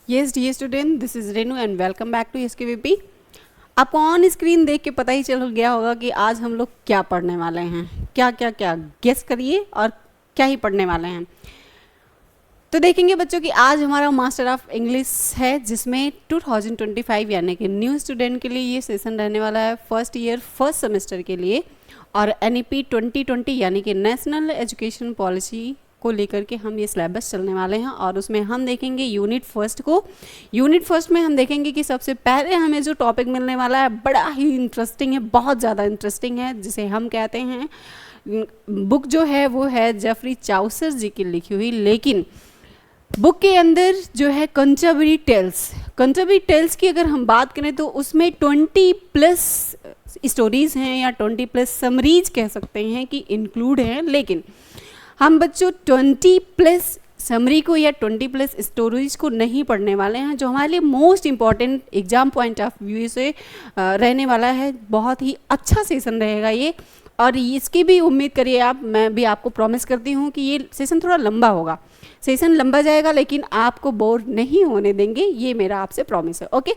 Yes, dear student, this is Renu and welcome back to SKVP। आपको on screen देख के पता ही चल गया होगा कि आज हम लोग क्या पढ़ने वाले हैं। क्या गेस करिए और क्या ही पढ़ने वाले हैं। तो देखेंगे बच्चों कि आज हमारा मास्टर ऑफ इंग्लिश है, जिसमें 2025 यानी कि न्यू स्टूडेंट के लिए ये सेशन रहने वाला है, फर्स्ट ईयर फर्स्ट सेमेस्टर के लिए। और NEP 2020 यानी कि नेशनल एजुकेशन पॉलिसी को लेकर के हम ये सिलेबस चलने वाले हैं। और उसमें हम देखेंगे यूनिट फर्स्ट को। यूनिट फर्स्ट में हम देखेंगे कि सबसे पहले हमें जो टॉपिक मिलने वाला है बड़ा ही इंटरेस्टिंग है, बहुत ज़्यादा इंटरेस्टिंग है, जिसे हम कहते हैं, बुक जो है वो है जेफरी चाउसर जी की लिखी हुई। लेकिन बुक के अंदर जो है कंटरबरी टेल्स की अगर हम बात करें तो उसमें 20+ स्टोरीज़ हैं या 20+ समरीज कह सकते हैं कि इंक्लूड हैं। लेकिन हम बच्चों 20+ समरी को या 20+ स्टोरीज को नहीं पढ़ने वाले हैं, जो हमारे लिए most important exam point of view से रहने वाला है। बहुत ही अच्छा सेशन रहेगा ये, और इसकी भी उम्मीद करिए आप, मैं भी आपको प्रॉमिस करती हूँ कि ये सेशन थोड़ा लंबा होगा, सेशन लंबा जाएगा, लेकिन आपको बोर नहीं होने देंगे, ये मेरा आपसे प्रॉमिस है। ओके,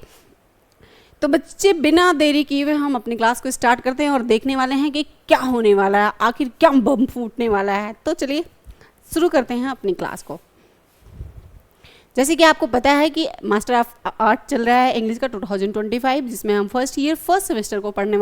तो बच्चे बिना देरी किए हुए हम अपनी क्लास को स्टार्ट करते हैं और देखने वाले हैं कि क्या होने वाला है, आखिर क्या बम फूटने वाला है। तो चलिए शुरू करते हैं अपनी क्लास को। जैसे कि आपको पता है कि मास्टर ऑफ आर्ट चल रहा है इंग्लिश का 2025, जिसमें हम फर्स्ट ईयर फर्स्ट सेमेस्टर को पढ़ने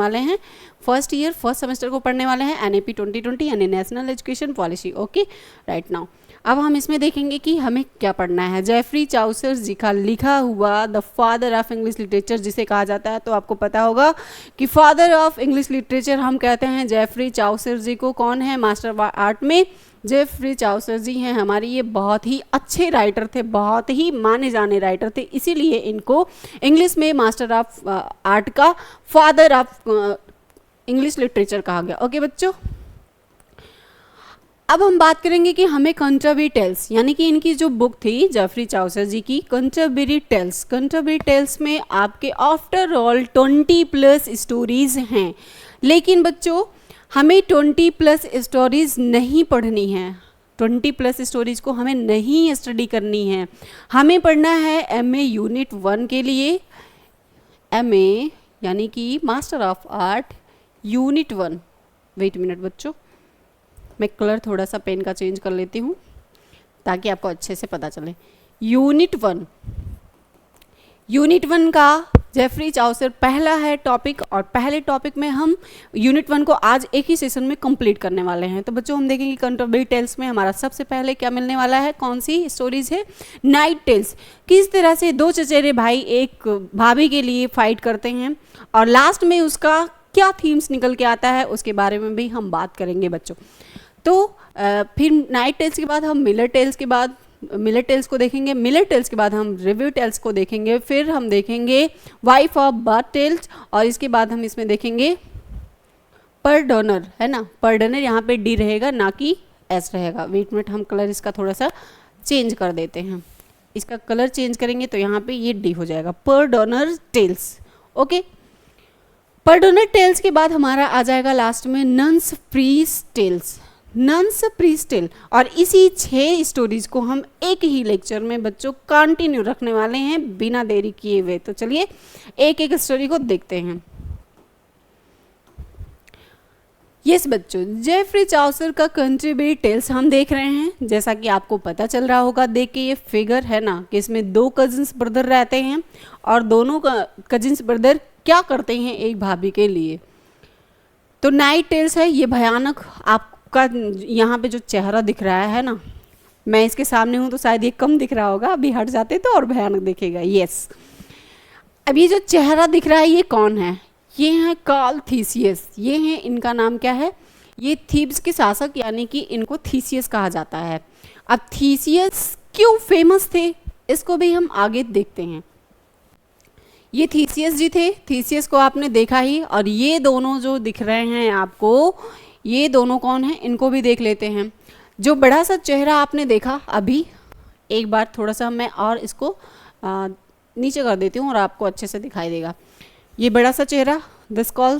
वाले हैं। NEP 2020 यानी national education policy. Okay, right now अब हम इसमें देखेंगे कि हमें क्या पढ़ना है। जेफरी चाउसर जी का लिखा हुआ the father of English literature जिसे कहा जाता है, तो आपको पता होगा कि फादर ऑफ इंग्लिश लिटरेचर हम कहते हैं जेफरी चाउसर जी को। कौन है मास्टर ऑफ आर्ट में? जेफरी चाउसर जी हैं हमारी। ये बहुत ही अच्छे राइटर थे, बहुत ही माने जाने राइटर थे, इसीलिए इनको इंग्लिश में मास्टर ऑफ आर्ट का फादर ऑफ इंग्लिश लिटरेचर कहा गया। ओके बच्चों, अब हम बात करेंगे कि हमें कंटरबरी टेल्स यानी कि इनकी जो बुक थी जेफरी चाउसर जी की, कंटरबरी टेल्स में आपके आफ्टर ऑल 20+ स्टोरीज हैं। लेकिन बच्चों हमें 20+ स्टोरीज नहीं पढ़नी है, 20+ स्टोरीज को हमें नहीं स्टडी करनी है। हमें पढ़ना है MA यूनिट 1 के लिए, MA यानी कि master of art unit 1। Wait minute बच्चों, मैं कलर थोड़ा सा पेन का चेंज कर लेती हूँ ताकि आपको अच्छे से पता चले। यूनिट 1 का जेफरी चाउसर पहला है टॉपिक, और पहले टॉपिक में हम यूनिट 1 को आज एक ही सेशन में कंप्लीट करने वाले हैं। तो बच्चों हम देखेंगे कंटरबरी टेल्स में हमारा सबसे पहले क्या मिलने वाला है, कौन सी स्टोरीज है? Knight tales. किस तरह से दो चचेरे भाई एक भाभी के लिए फाइट करते हैं और लास्ट में उसका क्या थीम्स निकल के आता है, उसके बारे में भी हम बात करेंगे बच्चों। तो फिर नाइट टेल्स के बाद हम मिलर टेल्स को देखेंगे, मिलर टेल्स के बाद हम रिव्यू टेल्स को देखेंगे, फिर हम देखेंगे वाइफ ऑफ बर्थ टेल्स, और इसके बाद हम इसमें देखेंगे परडोनर, है ना, परडोनर यहाँ पे D रहेगा ना कि S रहेगा। वेट मिनट, हम कलर इसका थोड़ा सा चेंज कर देते हैं, इसका कलर चेंज करेंगे तो यहाँ पे ये D हो जाएगा, परडोनर टेल्स। ओके, परडोनर टेल्स के बाद हमारा आ जाएगा लास्ट में नन्स प्रीस्ट टेल, और इसी 6 स्टोरीज को हम एक ही लेक्चर में बच्चों कंटिन्यू रखने वाले हैं बिना देरी किए हुए। तो चलिए एक एक स्टोरी को देखते हैं। यस बच्चों, जेफरी चाउसर का कंटरबरी टेल्स हम देख रहे हैं। जैसा कि आपको पता चल रहा होगा देख के ये फिगर, है ना, कि इसमें 2 कजिन्स ब्रदर रहते हैं और दोनों कजिन्स ब्रदर क्या करते हैं एक भाभी के लिए। तो नाइट टेल्स है, ये भयानक आपका यहाँ पे जो चेहरा दिख रहा है ना, मैं इसके सामने हूँ तो शायद ये कम दिख रहा होगा, अभी हट जाते तो और भयानक दिखेगा। यस, अब ये जो चेहरा दिख रहा है ये कौन है? ये हैं कार्ल थीसियस। ये हैं, इनका नाम क्या है? ये थीब्स के शासक यानी कि इनको थीसियस कहा जाता है। अब थीसियस क्यों फेमस थे इसको भी हम आगे देखते हैं। ये थीसियस जी थे, थीसियस को आपने देखा ही, और ये दोनों जो दिख रहे हैं आपको, ये दोनों कौन हैं इनको भी देख लेते हैं। जो बड़ा सा चेहरा आपने देखा अभी, एक बार थोड़ा सा मैं और इसको नीचे कर देती हूँ और आपको अच्छे से दिखाई देगा। ये बड़ा सा चेहरा, दिस कॉल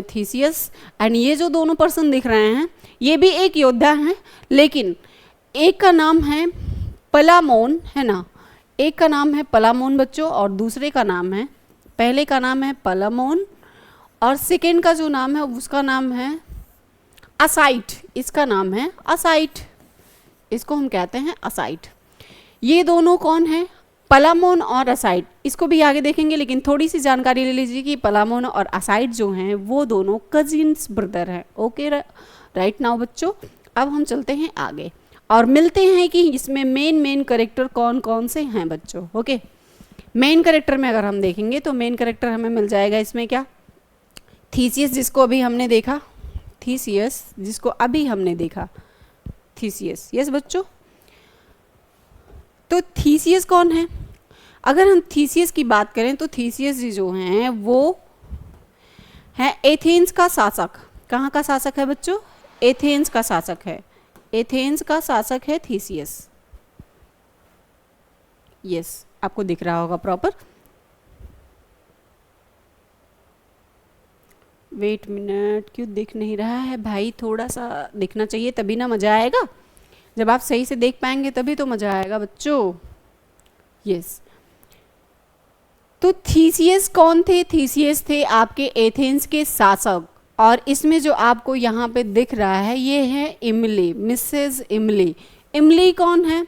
थीसियस, एंड ये जो दोनों पर्सन दिख रहे हैं ये भी एक योद्धा हैं, लेकिन एक का नाम है पलामोन, है ना, एक का नाम है पलामोन बच्चों और दूसरे का नाम है, पहले का नाम है पलामोन और सेकेंड का जो नाम है उसका नाम है असाइट। इसका नाम है असाइट, इसको हम कहते हैं असाइट। ये दोनों कौन है? पलामोन और असाइट। इसको भी आगे देखेंगे, लेकिन थोड़ी सी जानकारी ले लीजिए कि पलामोन और असाइट जो हैं वो दोनों कजिन्स ब्रदर हैं। ओके राइट नाउ बच्चों, अब हम चलते हैं आगे और मिलते हैं कि इसमें मेन कैरेक्टर कौन कौन से हैं बच्चों। ओके, मेन कैरेक्टर में अगर हम देखेंगे तो मेन कैरेक्टर हमें मिल जाएगा इसमें क्या? थीसियस, जिसको अभी हमने देखा, थीसियस जिसको अभी हमने देखा, थीसियस। यस बच्चों, तो थीसियस कौन है? अगर हम थीसियस की बात करें तो थीसियस जो हैं वो है एथेंस का शासक। कहाँ का शासक है बच्चों? एथेंस का शासक है, एथेंस का शासक है थीसियस। यस, आपको दिख रहा होगा प्रॉपर। वेट मिनट, क्यों दिख नहीं रहा है भाई? थोड़ा सा दिखना चाहिए, तभी ना मजा आएगा। जब आप सही से देख पाएंगे तभी तो मजा आएगा बच्चों। यस, तो थीसियस कौन थे? थीसियस थे आपके एथेंस के शासक। और इसमें जो आपको यहाँ पे दिख रहा है ये है इमली, मिसेस इमली। इमली कौन है?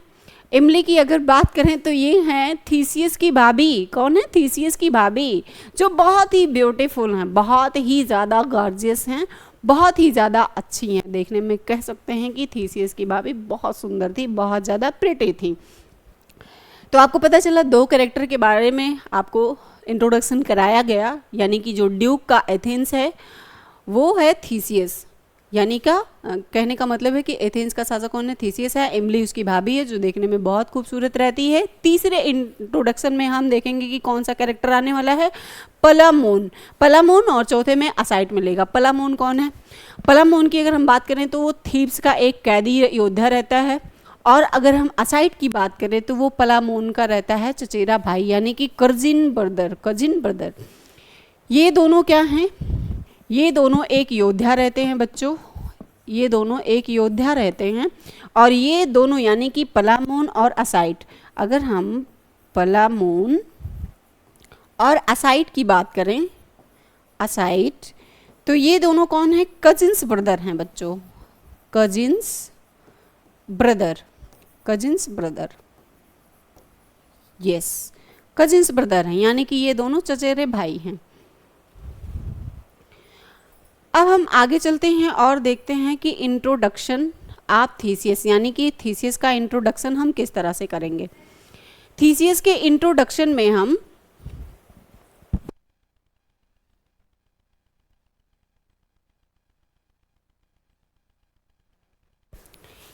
इमली की अगर बात करें तो ये हैं थीसियस की भाभी। कौन है? थीसियस की भाभी, जो बहुत ही ब्यूटीफुल हैं, बहुत ही ज़्यादा गॉर्जियस हैं, बहुत ही ज़्यादा अच्छी हैं देखने में। कह सकते हैं कि थीसियस की भाभी बहुत सुंदर थी, बहुत ज़्यादा प्रिटी थी। तो आपको पता चला दो कैरेक्टर के बारे में आपको इंट्रोडक्शन कराया गया, यानी कि जो ड्यूक का एथेंस है वो है थीसियस। यानी का कहने का मतलब है कि एथेंस का शासक कौन है? थीसियस है। इमली उसकी भाभी है जो देखने में बहुत खूबसूरत रहती है। तीसरे इंट्रोडक्शन में हम देखेंगे कि कौन सा कैरेक्टर आने वाला है? पलामोन। पलामोन, और चौथे में असाइट मिलेगा। पलामोन कौन है? पलामोन की अगर हम बात करें तो वो थीब्स का एक कैदी योद्धा रहता है। और अगर हम असाइट की बात करें तो वो पलामोन का रहता है चचेरा भाई, यानी कि कजिन ब्रदर, कजिन ब्रदर। ये दोनों क्या हैं? ये दोनों एक योद्धा रहते हैं बच्चों, ये दोनों एक योद्धा रहते हैं। और ये दोनों यानी कि पलामोन और असाइट, अगर हम पलामोन और असाइट की बात करें, असाइट, तो ये दोनों कौन है? कजिन्स ब्रदर हैं बच्चों, cousins brother, cousins brother. Yes, cousins brother हैं, यानी कि ये दोनों चचेरे भाई हैं। अब हम आगे चलते हैं और देखते हैं कि इंट्रोडक्शन ऑफ थीसियस, यानी कि थीसियस का इंट्रोडक्शन हम किस तरह से करेंगे। थीसियस के इंट्रोडक्शन में हम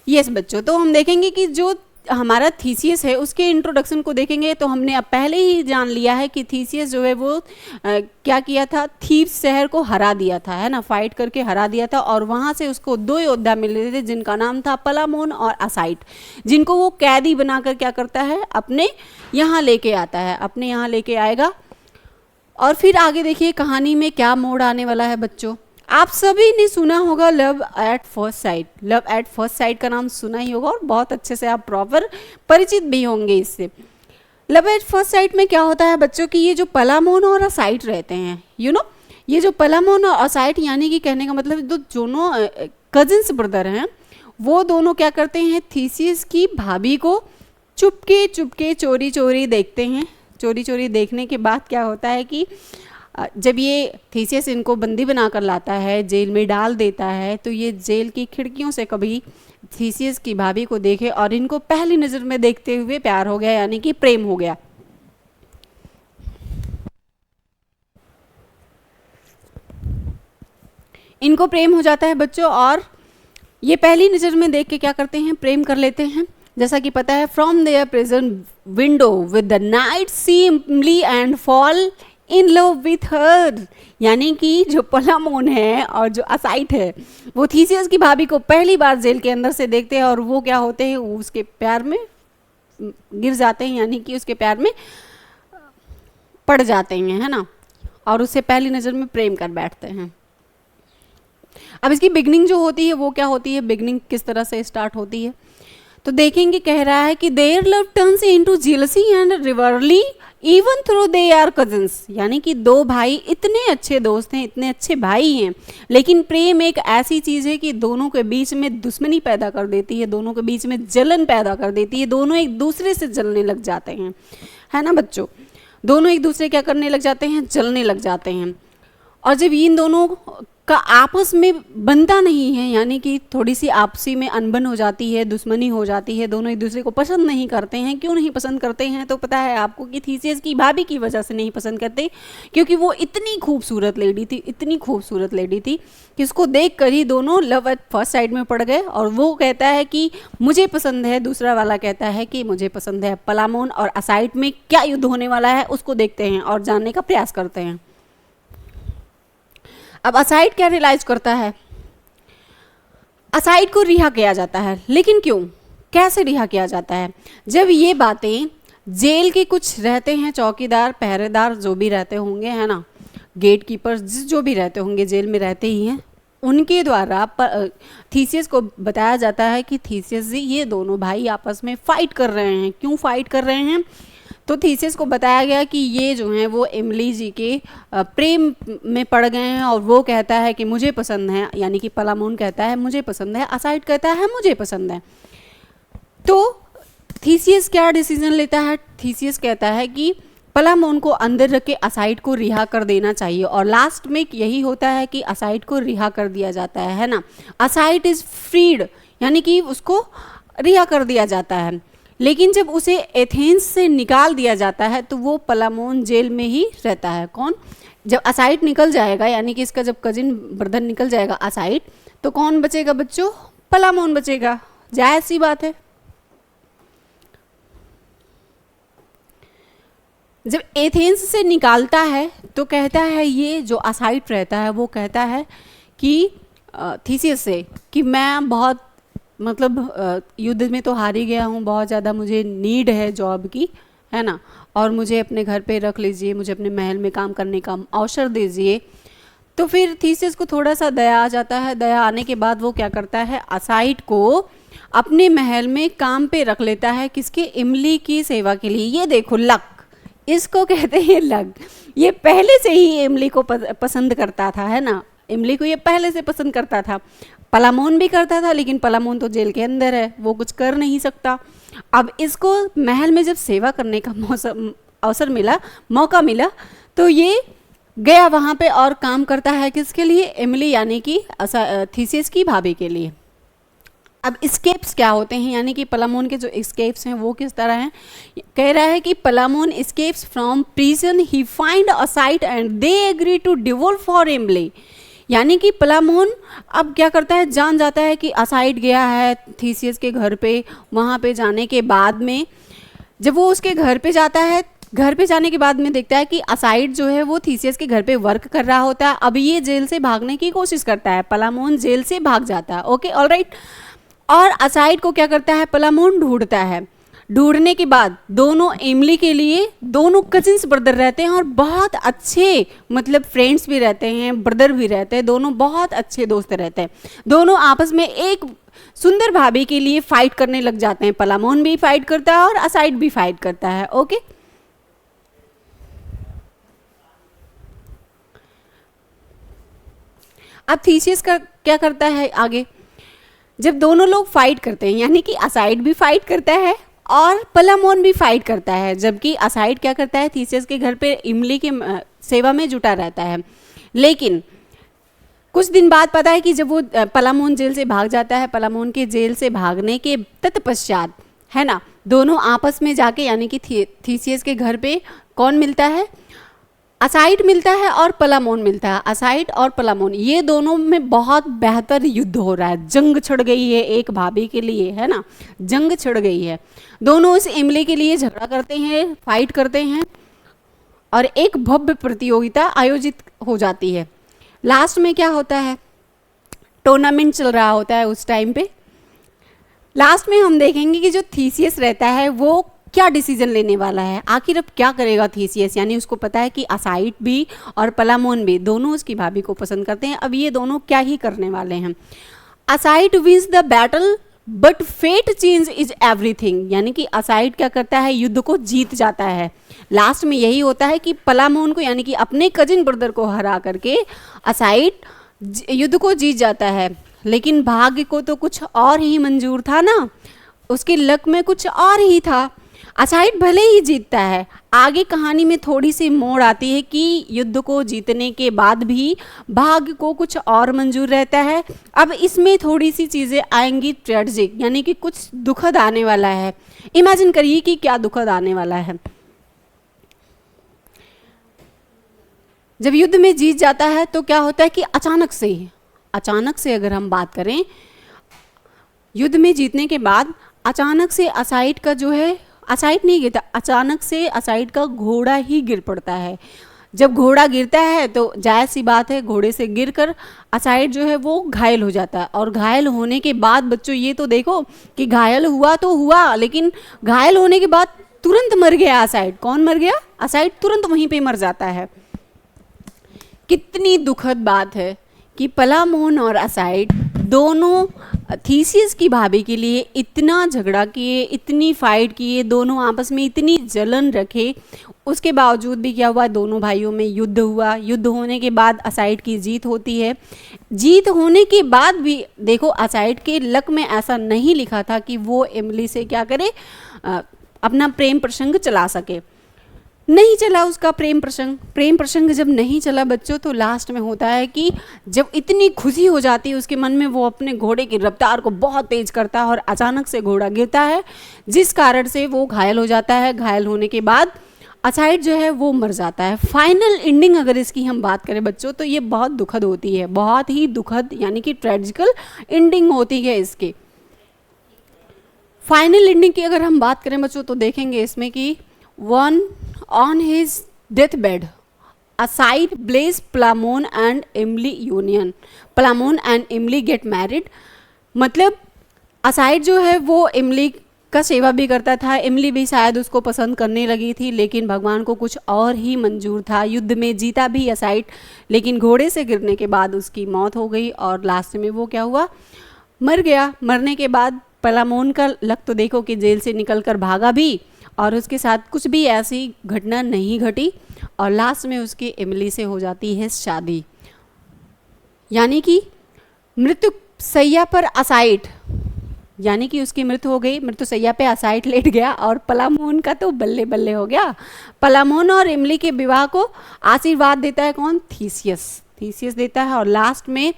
यस बच्चों, तो हम देखेंगे कि जो हमारा थीसियस है उसके इंट्रोडक्शन को देखेंगे तो हमने अब पहले ही जान लिया है कि थीसियस जो है वो क्या किया था? थीब्स शहर को हरा दिया था, है ना, फाइट करके हरा दिया था। और वहाँ से उसको दो योद्धा मिले थे जिनका नाम था पलामोन और असाइट, जिनको वो कैदी बनाकर क्या करता है? अपने यहाँ लेके आता है, अपने यहाँ लेके आएगा। और फिर आगे देखिए कहानी में क्या मोड़ आने वाला है बच्चों। आप सभी ने सुना होगा love at first sight. Love at first sight का नाम सुना ही होगा और बहुत अच्छे से आप प्रॉपर परिचित भी होंगे इससे। लव एट फर्स्ट साइट में क्या होता है बच्चों कि ये जो पलामोन और असाइट रहते हैं, यू नो, ये जो पलामोन और असाइट, यानी कि कहने का मतलब जो दोनों कजिन्स ब्रदर हैं, वो दोनों क्या करते हैं? थीसियस की भाभी को चुपके चुपके चोरी चोरी देखते हैं। चोरी चोरी देखने के बाद क्या होता है कि जब ये थीसियस इनको बंदी बनाकर लाता है, जेल में डाल देता है, तो ये जेल की खिड़कियों से कभी थीसियस की भाभी को देखे और इनको पहली नज़र में देखते हुए प्यार हो गया, यानी कि प्रेम हो गया। इनको प्रेम हो जाता है बच्चों और ये पहली नज़र में देख के क्या करते हैं? प्रेम कर लेते हैं। जैसा कि पता है, from their present window with the knight see Emily and fall in love with her, यानी कि जो पलामोन है और जो असाइट है वो थीसियस की भाभी को पहली बार जेल के अंदर से देखते हैं और वो क्या होते हैं? उसके प्यार में गिर जाते हैं, यानी कि उसके प्यार में पड़ जाते हैं, है ना, और उससे पहली नज़र में प्रेम कर बैठते हैं। अब इसकी बिगनिंग जो होती है वो क्या होती है? बिगनिंग किस तरह से स्टार्ट होती है? तो देखेंगे कह रहा है कि their love turns into jealousy and rivalry even though they are cousins, यानी कि दो भाई इतने अच्छे दोस्त हैं, इतने अच्छे भाई हैं, लेकिन प्रेम एक ऐसी चीज़ है कि दोनों के बीच में दुश्मनी पैदा कर देती है, दोनों के बीच में जलन पैदा कर देती है, दोनों एक दूसरे से जलने लग जाते हैं, है ना बच्चों। दोनों एक दूसरे क्या करने लग जाते हैं, जलने लग जाते हैं। और जब इन दोनों का आपस में बनता नहीं है, यानी कि थोड़ी सी आपसी में अनबन हो जाती है, दुश्मनी हो जाती है, दोनों एक दूसरे को पसंद नहीं करते हैं। क्यों नहीं पसंद करते हैं, तो पता है आपको कि थीसियस की भाभी की वजह से नहीं पसंद करते, क्योंकि वो इतनी खूबसूरत लेडी थी, इतनी खूबसूरत लेडी थी कि उसको देख कर ही दोनों लव एट फर्स्ट साइड में पड़ गए। और वो कहता है कि मुझे पसंद है, दूसरा वाला कहता है कि मुझे पसंद है। पलामोन और असाइड में क्या युद्ध होने वाला है उसको देखते हैं और जानने का प्रयास करते हैं। अब असाइड क्या रियलाइज करता है, असाइड को रिहा किया जाता है, लेकिन क्यों, कैसे रिहा किया जाता है। जब ये बातें जेल के कुछ रहते हैं, चौकीदार पहरेदार जो भी रहते होंगे, है ना, गेट कीपर्स जो भी रहते होंगे, जेल में रहते ही हैं, उनके द्वारा थीसियस को बताया जाता है कि थीसियस जी ये दोनों भाई आपस में फाइट कर रहे हैं। क्यों फाइट कर रहे हैं, तो थीसियस को बताया गया कि ये जो हैं वो इमली जी के प्रेम में पड़ गए हैं, और वो कहता है कि मुझे पसंद है, यानी कि पलामोन कहता है मुझे पसंद है, असाइड कहता है मुझे पसंद है। तो थीसियस क्या डिसीजन लेता है, थीसियस कहता है कि पलामोन को अंदर रख के असाइड को रिहा कर देना चाहिए, और लास्ट में यही होता है कि असाइड को रिहा कर दिया जाता है ना। असाइड इज फ्रीड, यानी कि उसको रिहा कर दिया जाता है। लेकिन जब उसे एथेंस से निकाल दिया जाता है तो वो पलामोन जेल में ही रहता है। कौन, जब असाइड निकल जाएगा, यानी कि इसका जब कजिन ब्रदर निकल जाएगा असाइड, तो कौन बचेगा बच्चों, पलामोन बचेगा, जायज़ सी बात है। जब एथेंस से निकालता है तो कहता है, ये जो असाइड रहता है वो कहता है कि थीसियस से कि मैं बहुत मतलब युद्ध में तो हार ही गया हूँ, बहुत ज़्यादा मुझे नीड है जॉब की, है ना, और मुझे अपने घर पे रख लीजिए, मुझे अपने महल में काम करने का अवसर दीजिए। तो फिर थीसियस को थोड़ा सा दया आ जाता है। दया आने के बाद वो क्या करता है, असाइड को अपने महल में काम पे रख लेता है, किसके, इमली की सेवा के लिए। ये देखो लक, इसको कहते हैं लक। ये पहले से ही इमली को पसंद करता था, है ना, इमली को ये पहले से पसंद करता था। पलामोन भी करता था, लेकिन पलामोन तो जेल के अंदर है, वो कुछ कर नहीं सकता। अब इसको महल में जब सेवा करने का अवसर मिला, मौका मिला, तो ये गया वहाँ पे और काम करता है किसके लिए, इमली यानी कि थीसियस की भाभी के लिए। अब स्केप्स क्या होते हैं, यानी कि पलामोन के जो स्केप्स हैं वो किस तरह हैं। कह रहा है कि Palamon escapes from prison, he find Arcite and they agree to divorce for Emily. यानी कि पलामोन अब क्या करता है, जान जाता है कि असाइड गया है थीसियस के घर पे। वहाँ पे जाने के बाद में जब वो उसके घर पे जाता है, घर पे जाने के बाद में देखता है कि असाइड जो है वो थीसियस के घर पे वर्क कर रहा होता है। अब ये जेल से भागने की कोशिश करता है, पलामोन जेल से भाग जाता है। Okay alright. और असाइड को क्या करता है, पलामोन ढूंढता है। ढूंढने के बाद दोनों इमली के लिए, दोनों कजिन्स ब्रदर रहते हैं और बहुत अच्छे मतलब फ्रेंड्स भी रहते हैं, ब्रदर भी रहते हैं, दोनों बहुत अच्छे दोस्त रहते हैं। दोनों आपस में एक सुंदर भाभी के लिए फाइट करने लग जाते हैं। पलामोन भी फाइट करता है और असाइड भी फाइट करता है। ओके अब थीसियस का क्या करता है आगे, जब दोनों लोग फाइट करते हैं, यानी कि असाइड भी फाइट करता है और पलामोन भी फाइट करता है, जबकि असाइड क्या करता है, थीसियस के घर पे इमली के सेवा में जुटा रहता है। लेकिन कुछ दिन बाद पता है कि जब वो पलामोन जेल से भाग जाता है, पलामोन के जेल से भागने के तत्पश्चात, है ना, दोनों आपस में जाके, यानी कि थीसियस के घर पे कौन मिलता है, असाइड मिलता है और पलामोन मिलता है। असाइड और पलामोन ये दोनों में बहुत बेहतर युद्ध हो रहा है, जंग छिड़ गई है एक भाभी के लिए, है ना, जंग छिड़ गई है। दोनों इस इमली के लिए झगड़ा करते हैं, फाइट करते हैं और एक भव्य प्रतियोगिता आयोजित हो जाती है। लास्ट में क्या होता है, टूर्नामेंट चल रहा होता है उस टाइम पे। लास्ट में हम देखेंगे कि जो थीसियस रहता है वो क्या डिसीजन लेने वाला है, आखिर अब क्या करेगा थीसियस। यानी उसको पता है कि असाइड भी और पलामोन भी दोनों उसकी भाभी को पसंद करते हैं। अब ये दोनों क्या ही करने वाले हैं। Arcite wins the battle but fate change is everything, यानी कि असाइड क्या करता है, युद्ध को जीत जाता है। लास्ट में यही होता है कि पलामोन को यानी कि अपने कजिन ब्रदर को हरा करके असाइड युद्ध को जीत जाता है। लेकिन भाग्य को तो कुछ और ही मंजूर था ना, उसके लक में कुछ और ही था। असाइड भले ही जीतता है, आगे कहानी में थोड़ी सी मोड़ आती है कि युद्ध को जीतने के बाद भी भाग्य को कुछ और मंजूर रहता है। अब इसमें थोड़ी सी चीज़ें आएंगी ट्रेजिक, यानी कि कुछ दुखद आने वाला है। इमेजिन करिए कि क्या दुखद आने वाला है। जब युद्ध में जीत जाता है तो क्या होता है कि अचानक से अगर हम बात करें, युद्ध में जीतने के बाद अचानक से असाइड का जो है, असाइड नहीं गिरता, अचानक से असाइड का घोड़ा ही गिर पड़ता है। जब घोड़ा गिरता है तो जायज़ सी बात है, घोड़े से गिरकर असाइड जो है वो घायल हो जाता है। और घायल होने के बाद बच्चों ये तो देखो कि घायल हुआ तो हुआ, लेकिन घायल होने के बाद तुरंत मर गया असाइड। कौन मर गया? असाइड तुरंत वहीं पे मर जाता है। कितनी दुखद बात है कि पलामोन और असाइड दोनों थीसियस की भाभी के लिए इतना झगड़ा किए, इतनी फाइट किए, दोनों आपस में इतनी जलन रखे, उसके बावजूद भी क्या हुआ, दोनों भाइयों में युद्ध हुआ। युद्ध होने के बाद असाइड की जीत होती है। जीत होने के बाद भी देखो असाइड के लक में ऐसा नहीं लिखा था कि वो एमिली से क्या करे, अपना प्रेम प्रसंग चला सके। नहीं चला उसका प्रेम प्रसंग जब नहीं चला बच्चों, तो लास्ट में होता है कि जब इतनी खुशी हो जाती है उसके मन में, वो अपने घोड़े की रफ्तार को बहुत तेज करता है और अचानक से घोड़ा गिरता है, जिस कारण से वो घायल हो जाता है। घायल होने के बाद असाइड जो है वो मर जाता है। फाइनल एंडिंग अगर इसकी हम बात करें बच्चों, तो ये बहुत दुखद होती है, बहुत ही दुखद, यानी कि ट्रेजिकल एंडिंग होती है इसकी। फाइनल एंडिंग की अगर हम बात करें बच्चों, तो देखेंगे इसमें कि one on his deathbed, Asaid blessed Palamon and Emily union. Palamon and Emily get married. मतलब असाइड जो है वो इमली का सेवा भी करता था, इमली भी शायद उसको पसंद करने लगी थी, लेकिन भगवान को कुछ और ही मंजूर था। युद्ध में जीता भी असाइड, लेकिन घोड़े से गिरने के बाद उसकी मौत हो गई और लास्ट में वो क्या हुआ, मर गया। मरने के बाद पलामोन का लक तो देखो कि जेल से निकलकर भागा भी, और उसके साथ कुछ भी ऐसी घटना नहीं घटी, और लास्ट में उसकी एमिली से हो जाती है शादी। यानी कि मृत्यु सैया पर असाइड, यानी कि उसकी मृत्यु हो गई, मृत्यु सैया पे असाइड लेट गया, और पलामोन का तो बल्ले बल्ले हो गया। पलामोन और एमिली के विवाह को आशीर्वाद देता है कौन? थीसियस देता है। और लास्ट में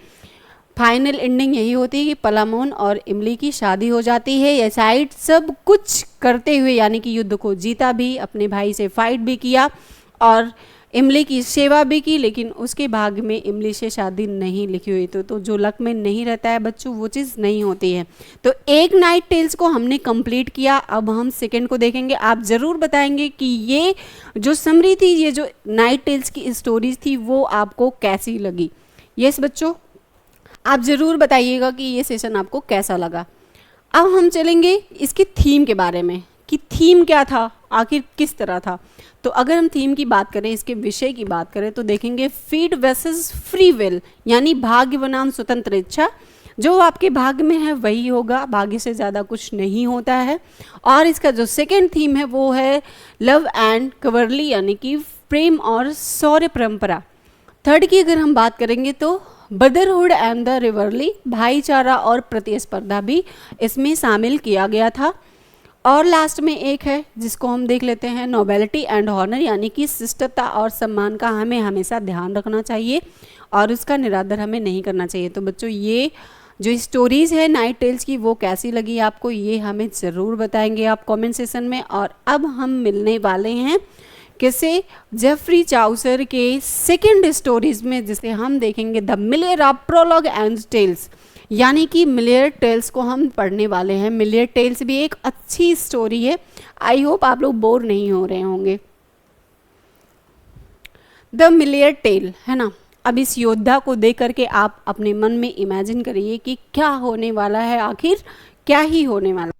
फाइनल एंडिंग यही होती है कि पलामोन और इमली की शादी हो जाती है। असाइड सब कुछ करते हुए, यानी कि युद्ध को जीता भी, अपने भाई से फाइट भी किया और इमली की सेवा भी की, लेकिन उसके भाग्य में इमली से शादी नहीं लिखी हुई। तो जो लक में नहीं रहता है बच्चों, वो चीज़ नहीं होती है। तो एक नाइट टेल्स को हमने कंप्लीट किया। अब हम सेकंड को देखेंगे। आप ज़रूर बताएंगे कि ये जो समरी थी, ये जो नाइट टेल्स की स्टोरीज थी, वो आपको कैसी लगी। यस बच्चों, आप ज़रूर बताइएगा कि ये सेशन आपको कैसा लगा। अब हम चलेंगे इसकी थीम के बारे में कि थीम क्या था, आखिर किस तरह था। तो अगर हम थीम की बात करें, इसके विषय की बात करें, तो देखेंगे फीड वर्सेस फ्री विल, यानी भाग्य बनाम स्वतंत्र इच्छा। जो आपके भाग्य में है वही होगा, भाग्य से ज़्यादा कुछ नहीं होता है। और इसका जो सेकेंड थीम है वो है लव एंड कवर्ली, यानी कि प्रेम और शौर्य परंपरा। थर्ड की अगर हम बात करेंगे तो ब्रदरहुड एंड द रिवरली, भाईचारा और प्रतिस्पर्धा भी इसमें शामिल किया गया था। और लास्ट में एक है जिसको हम देख लेते हैं, नोबेलिटी एंड हॉनर, यानी कि शिष्टता और सम्मान का हमें हमेशा ध्यान रखना चाहिए और उसका निरादर हमें नहीं करना चाहिए। तो बच्चों, ये जो स्टोरीज़ है नाइट टेल्स की, वो कैसी लगी आपको, ये हमें ज़रूर बताएंगे आप कमेंट सेशन में। और अब हम मिलने वाले हैं किसे, जेफरी चाउसर के सेकेंड स्टोरीज में, जिसे हम देखेंगे the miller of prologue and tales, यानी कि मिलियर टेल्स को हम पढ़ने वाले हैं। मिलियर टेल्स भी एक अच्छी स्टोरी है, आई होप आप लोग बोर नहीं हो रहे होंगे। द मिलियर टेल है ना। अब इस योद्धा को देख करके आप अपने मन में इमेजिन करिए कि क्या होने वाला है, आखिर क्या ही होने वाला।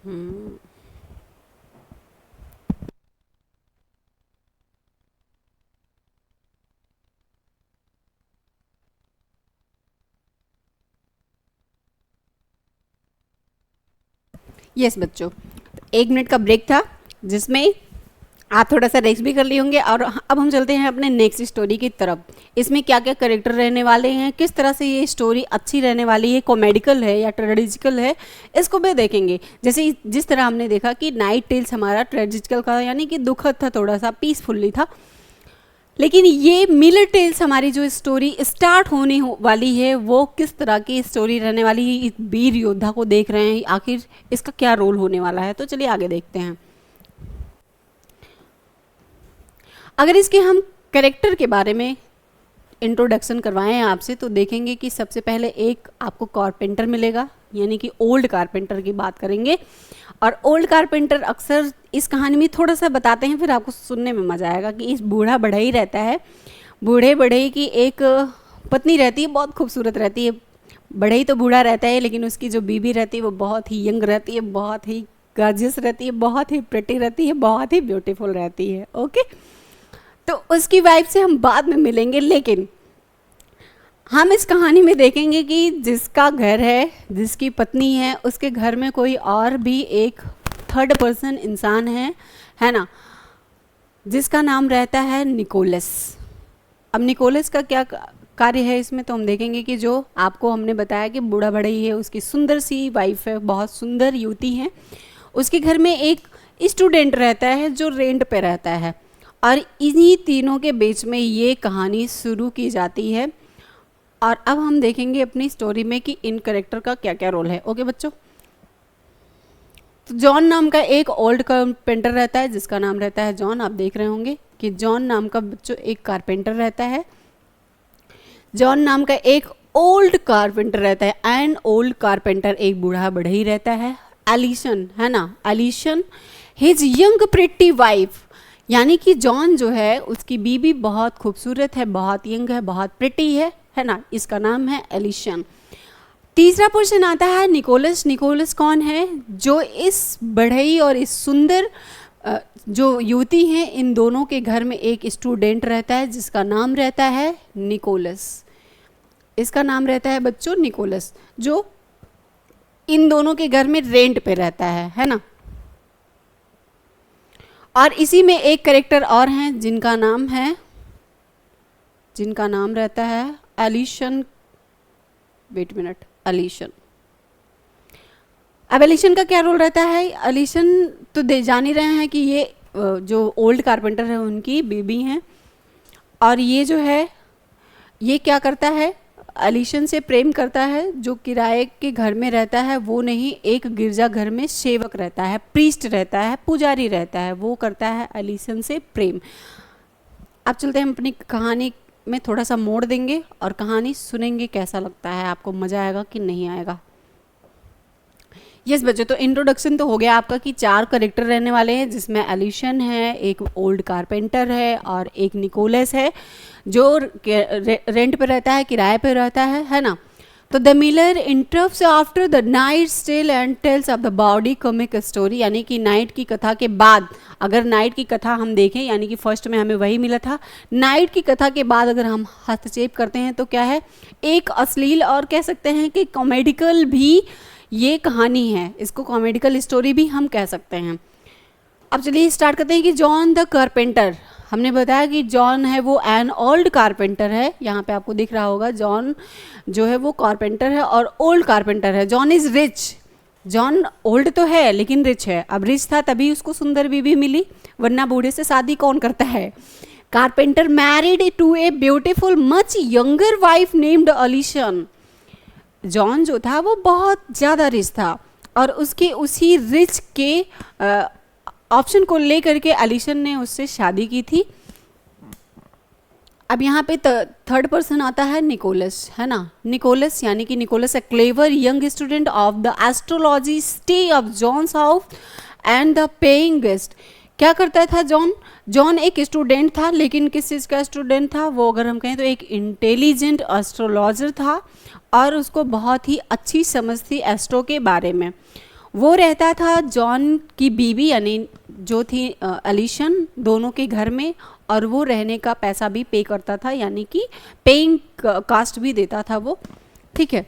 हम्म। यस बच्चों, 1 मिनट का ब्रेक था जिसमें आप थोड़ा सा रेस्ट भी कर लिए होंगे, और अब हम चलते हैं अपने नेक्स्ट स्टोरी की तरफ। इसमें क्या क्या करेक्टर रहने वाले हैं, किस तरह से ये स्टोरी अच्छी रहने वाली है, कॉमेडिकल है या ट्रेजिकल है, इसको भी देखेंगे। जैसे जिस तरह हमने देखा कि नाइट टेल्स हमारा ट्रेजिकल का यानी कि दुखद था, थोड़ा सा पीसफुली था, लेकिन ये मिलर टेल्स हमारी जो स्टोरी स्टार्ट होने वाली है वो किस तरह की स्टोरी रहने वाली है। इस वीर योद्धा को देख रहे हैं, आखिर इसका क्या रोल होने वाला है, तो चलिए आगे देखते हैं। अगर इसके हम कैरेक्टर के बारे में इंट्रोडक्शन करवाएं आपसे, तो देखेंगे कि सबसे पहले एक आपको कारपेंटर मिलेगा, यानी कि ओल्ड कारपेंटर की बात करेंगे। और ओल्ड कारपेंटर अक्सर इस कहानी में थोड़ा सा बताते हैं, फिर आपको सुनने में मज़ा आएगा कि इस बूढ़ा बढ़ई रहता है, बूढ़े बढ़ई की एक पत्नी रहती है, बहुत खूबसूरत रहती है। बढ़ई तो बूढ़ा रहता है, लेकिन उसकी जो बीवी रहती है वो बहुत ही यंग रहती है, बहुत ही गॉर्जियस रहती है, बहुत ही प्रिटी रहती है, बहुत ही ब्यूटीफुल रहती है। ओके, तो उसकी वाइफ से हम बाद में मिलेंगे, लेकिन हम इस कहानी में देखेंगे कि जिसका घर है, जिसकी पत्नी है, उसके घर में कोई और भी एक थर्ड पर्सन इंसान है ना, जिसका नाम रहता है निकोलस। अब निकोलस का क्या कार्य है इसमें, तो हम देखेंगे कि जो आपको हमने बताया कि बूढ़ा बढ़ई है, उसकी सुंदर सी वाइफ है, बहुत सुंदर युवती है, उसके घर में एक स्टूडेंट रहता है जो रेंट पे रहता है, और इन्हीं तीनों के बीच में ये कहानी शुरू की जाती है। और अब हम देखेंगे अपनी स्टोरी में कि इन करेक्टर का क्या क्या रोल है। ओके बच्चों, तो जॉन नाम का एक ओल्ड कारपेंटर रहता है जिसका नाम रहता है जॉन। आप देख रहे होंगे कि जॉन नाम का बच्चों एक कारपेंटर रहता है, जॉन नाम का एक ओल्ड कारपेंटर रहता है, एंड ओल्ड कारपेंटर एक बूढ़ा बढ़ई रहता है, एलिशन है ना, एलिशन हिज यंग प्रिटी वाइफ, यानी कि जॉन जो है उसकी बीबी बहुत खूबसूरत है, बहुत यंग है, बहुत प्रिटी है ना, इसका नाम है एलिशन। तीसरा पर्सन आता है निकोलस। निकोलस कौन है, जो इस बढ़ई और इस सुंदर जो युवती हैं, इन दोनों के घर में एक स्टूडेंट रहता है जिसका नाम रहता है निकोलस। इसका नाम रहता है बच्चों निकोलस, जो इन दोनों के घर में रेंट पे रहता है ना। और इसी में एक कैरेक्टर और हैं जिनका नाम रहता है एलिशन। Wait minute, एलिशन। अब एलिशन का क्या रोल रहता है, एलिशन तो जान ही रहे हैं कि ये जो ओल्ड कारपेंटर है उनकी बीबी हैं, और ये जो है ये क्या करता है, एलिशन से प्रेम करता है। जो किराए के घर में रहता है वो नहीं, एक गिरजा घर में सेवक रहता है, प्रीस्ट रहता है, पुजारी रहता है, वो करता है एलिशन से प्रेम। अब चलते हैं अपनी कहानी में थोड़ा सा मोड़ देंगे और कहानी सुनेंगे, कैसा लगता है आपको, मज़ा आएगा कि नहीं आएगा। यस बच्चों, तो इंट्रोडक्शन तो हो गया आपका कि 4 कैरेक्टर रहने वाले हैं, जिसमें एलिशन है, एक ओल्ड कारपेंटर है, और एक निकोलस है जो रेंट पे रहता है, किराए पे रहता है ना। तो the miller interrupts after the knight still and tells of the bawdy comic story, यानी कि नाइट की कथा के बाद, अगर नाइट की कथा हम देखें, यानी कि फर्स्ट में हमें वही मिला था, नाइट की कथा के बाद अगर हम हस्तक्षेप करते हैं तो क्या है, एक अश्लील और कह सकते हैं कि कॉमेडिकल भी ये कहानी है, इसको कॉमेडिकल स्टोरी भी हम कह सकते हैं। अब चलिए स्टार्ट करते हैं कि जॉन द कारपेंटर। हमने बताया कि जॉन है वो एन ओल्ड कारपेंटर है, यहाँ पे आपको दिख रहा होगा जॉन जो है वो कारपेंटर है और ओल्ड कारपेंटर है। John is rich, John old तो है लेकिन रिच है। अब रिच था तभी उसको सुंदर बीवी मिली, वरना बूढ़े से शादी कौन करता है। Carpenter married to a beautiful much younger wife named Alison. John जो था वो बहुत ज़्यादा रिच था और उसके उसी रिच के ऑप्शन को लेकर के एलिशन ने उससे शादी की थी। अब यहाँ पे थर्ड पर्सन आता है निकोलस, है ना। निकोलस यानी कि Nicholas, a clever young student of the astrology stay of John's house and the paying guest. क्या करता था जॉन? जॉन एक स्टूडेंट था, लेकिन किस चीज़ का स्टूडेंट था वो, अगर हम कहें तो एक इंटेलिजेंट एस्ट्रोलॉजर था और उसको बहुत ही अच्छी समझ थी एस्ट्रो के बारे में। वो रहता था जॉन की बीवी यानी जो थी एलिशन, दोनों के घर में, और वो रहने का पैसा भी पे करता था, यानी कि पेइंग कास्ट भी देता था वो, ठीक है।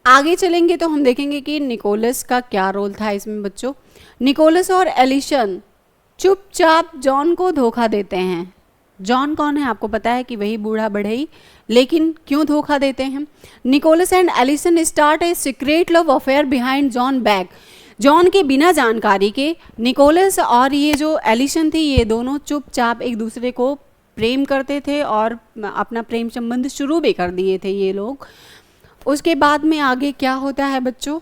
आगे चलेंगे तो हम देखेंगे कि निकोलस का क्या रोल था इसमें बच्चों। निकोलस और एलिशन चुपचाप जॉन को धोखा देते हैं। जॉन कौन है आपको पता है कि वही बूढ़ा बढ़ई, लेकिन क्यों धोखा देते हैं? Nicholas and Alison start a secret love affair behind John back. John के बिना जानकारी के निकोलस और ये जो एलिसन थी, ये दोनों चुपचाप एक दूसरे को प्रेम करते थे और अपना प्रेम संबंध शुरू भी कर दिए थे ये लोग। उसके बाद में आगे क्या होता है बच्चों?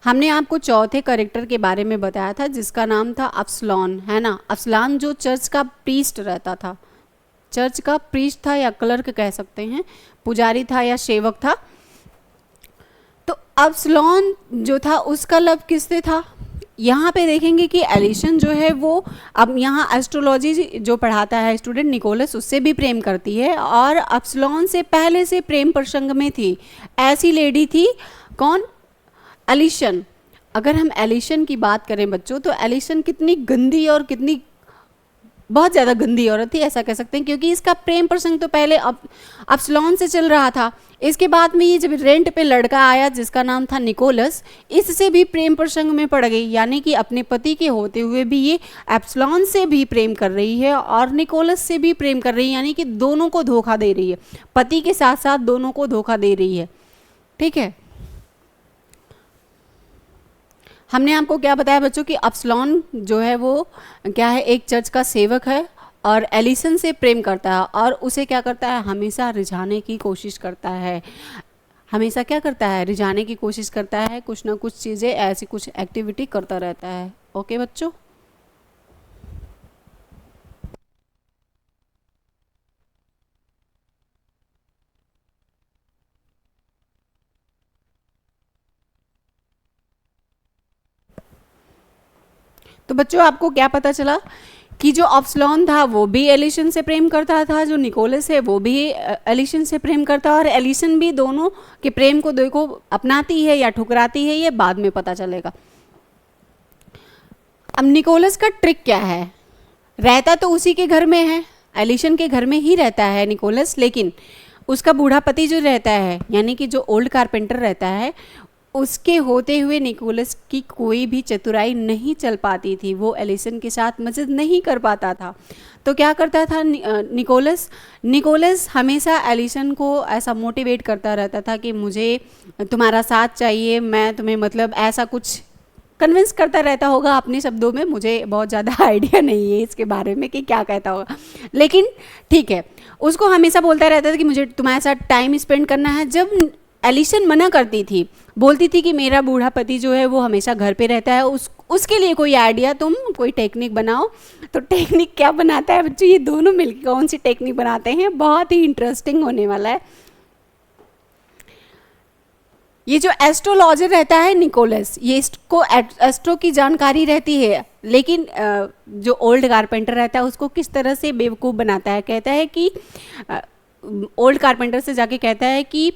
हमने आपको चौथे करेक्टर के बारे में बताया था जिसका नाम था अब्सलॉन, है ना। अब्सलॉन जो चर्च का प्रीस्ट रहता था, चर्च का प्रीस्ट था या क्लर्क कह सकते हैं, पुजारी था या सेवक था। तो अब्सलॉन जो था उसका लव किससे था? यहाँ पे देखेंगे कि एलिशन जो है वो, अब यहाँ एस्ट्रोलॉजी जो पढ़ाता है स्टूडेंट निकोलस, उससे भी प्रेम करती है और अब्सलॉन से पहले से प्रेम प्रसंग में थी। ऐसी लेडी थी कौन? एलिशन। अगर हम एलिशन की बात करें बच्चों, तो एलिशन कितनी गंदी और कितनी बहुत ज़्यादा गंदी औरत थी ऐसा कह सकते हैं, क्योंकि इसका प्रेम प्रसंग तो पहले अब्सलॉन से चल रहा था। इसके बाद में ये जब रेंट पे लड़का आया जिसका नाम था निकोलस, इससे भी प्रेम प्रसंग में पड़ गई, यानी कि अपने पति के होते हुए भी ये अब्सलॉन से भी प्रेम कर रही है और निकोलस से भी प्रेम कर रही है, यानी कि दोनों को धोखा दे रही है, पति के साथ साथ दोनों को धोखा दे रही है, ठीक है। हमने आपको क्या बताया बच्चों कि अब्सलॉन जो है वो क्या है, एक चर्च का सेवक है और एलिसन से प्रेम करता है और उसे क्या करता है, हमेशा रिझाने की कोशिश करता है, हमेशा क्या करता है, रिझाने की कोशिश करता है, कुछ ना कुछ चीज़ें ऐसी कुछ एक्टिविटी करता रहता है। ओके बच्चों, तो बच्चों आपको क्या पता चला कि जो अब्सलॉन था वो भी एलिशन से प्रेम करता था, जो निकोलस है वो भी एलिशन से प्रेम करता है, और एलिशन भी दोनों के प्रेम को देखो अपनाती है या ठुकराती है, ये बाद में पता चलेगा। अब निकोलस का ट्रिक क्या है? रहता तो उसी के घर में है, एलिशन के घर में ही रहता है निकोलस, लेकिन उसका बूढ़ा पति जो रहता है यानी कि जो ओल्ड कारपेंटर रहता है, उसके होते हुए निकोलस की कोई भी चतुराई नहीं चल पाती थी, वो एलिसन के साथ मदद नहीं कर पाता था। तो क्या करता था निकोलस हमेशा एलिसन को ऐसा मोटिवेट करता रहता था कि मुझे तुम्हारा साथ चाहिए, मैं तुम्हें मतलब ऐसा कुछ कन्विंस करता रहता होगा अपने शब्दों में, मुझे बहुत ज़्यादा आइडिया नहीं है इसके बारे में कि क्या कहता होगा, लेकिन ठीक है, उसको हमेशा बोलता रहता था कि मुझे तुम्हारे साथ टाइम स्पेंड करना है। जब एलिसन मना करती थी, बोलती थी कि मेरा बूढ़ा पति जो है वो हमेशा घर पे रहता है, उसके लिए कोई आइडिया, तुम कोई टेक्निक बनाओ। तो टेक्निक क्या बनाता है बच्चों, ये दोनों मिलकर कौन सी टेक्निक बनाते हैं, बहुत ही इंटरेस्टिंग होने वाला है। ये जो एस्ट्रोलॉजर रहता है निकोलस, ये इसको एस्ट्रो की जानकारी रहती है, लेकिन जो ओल्ड कारपेंटर रहता है उसको किस तरह से बेवकूफ़ बनाता है। कहता है कि ओल्ड कारपेंटर से जाके कहता है कि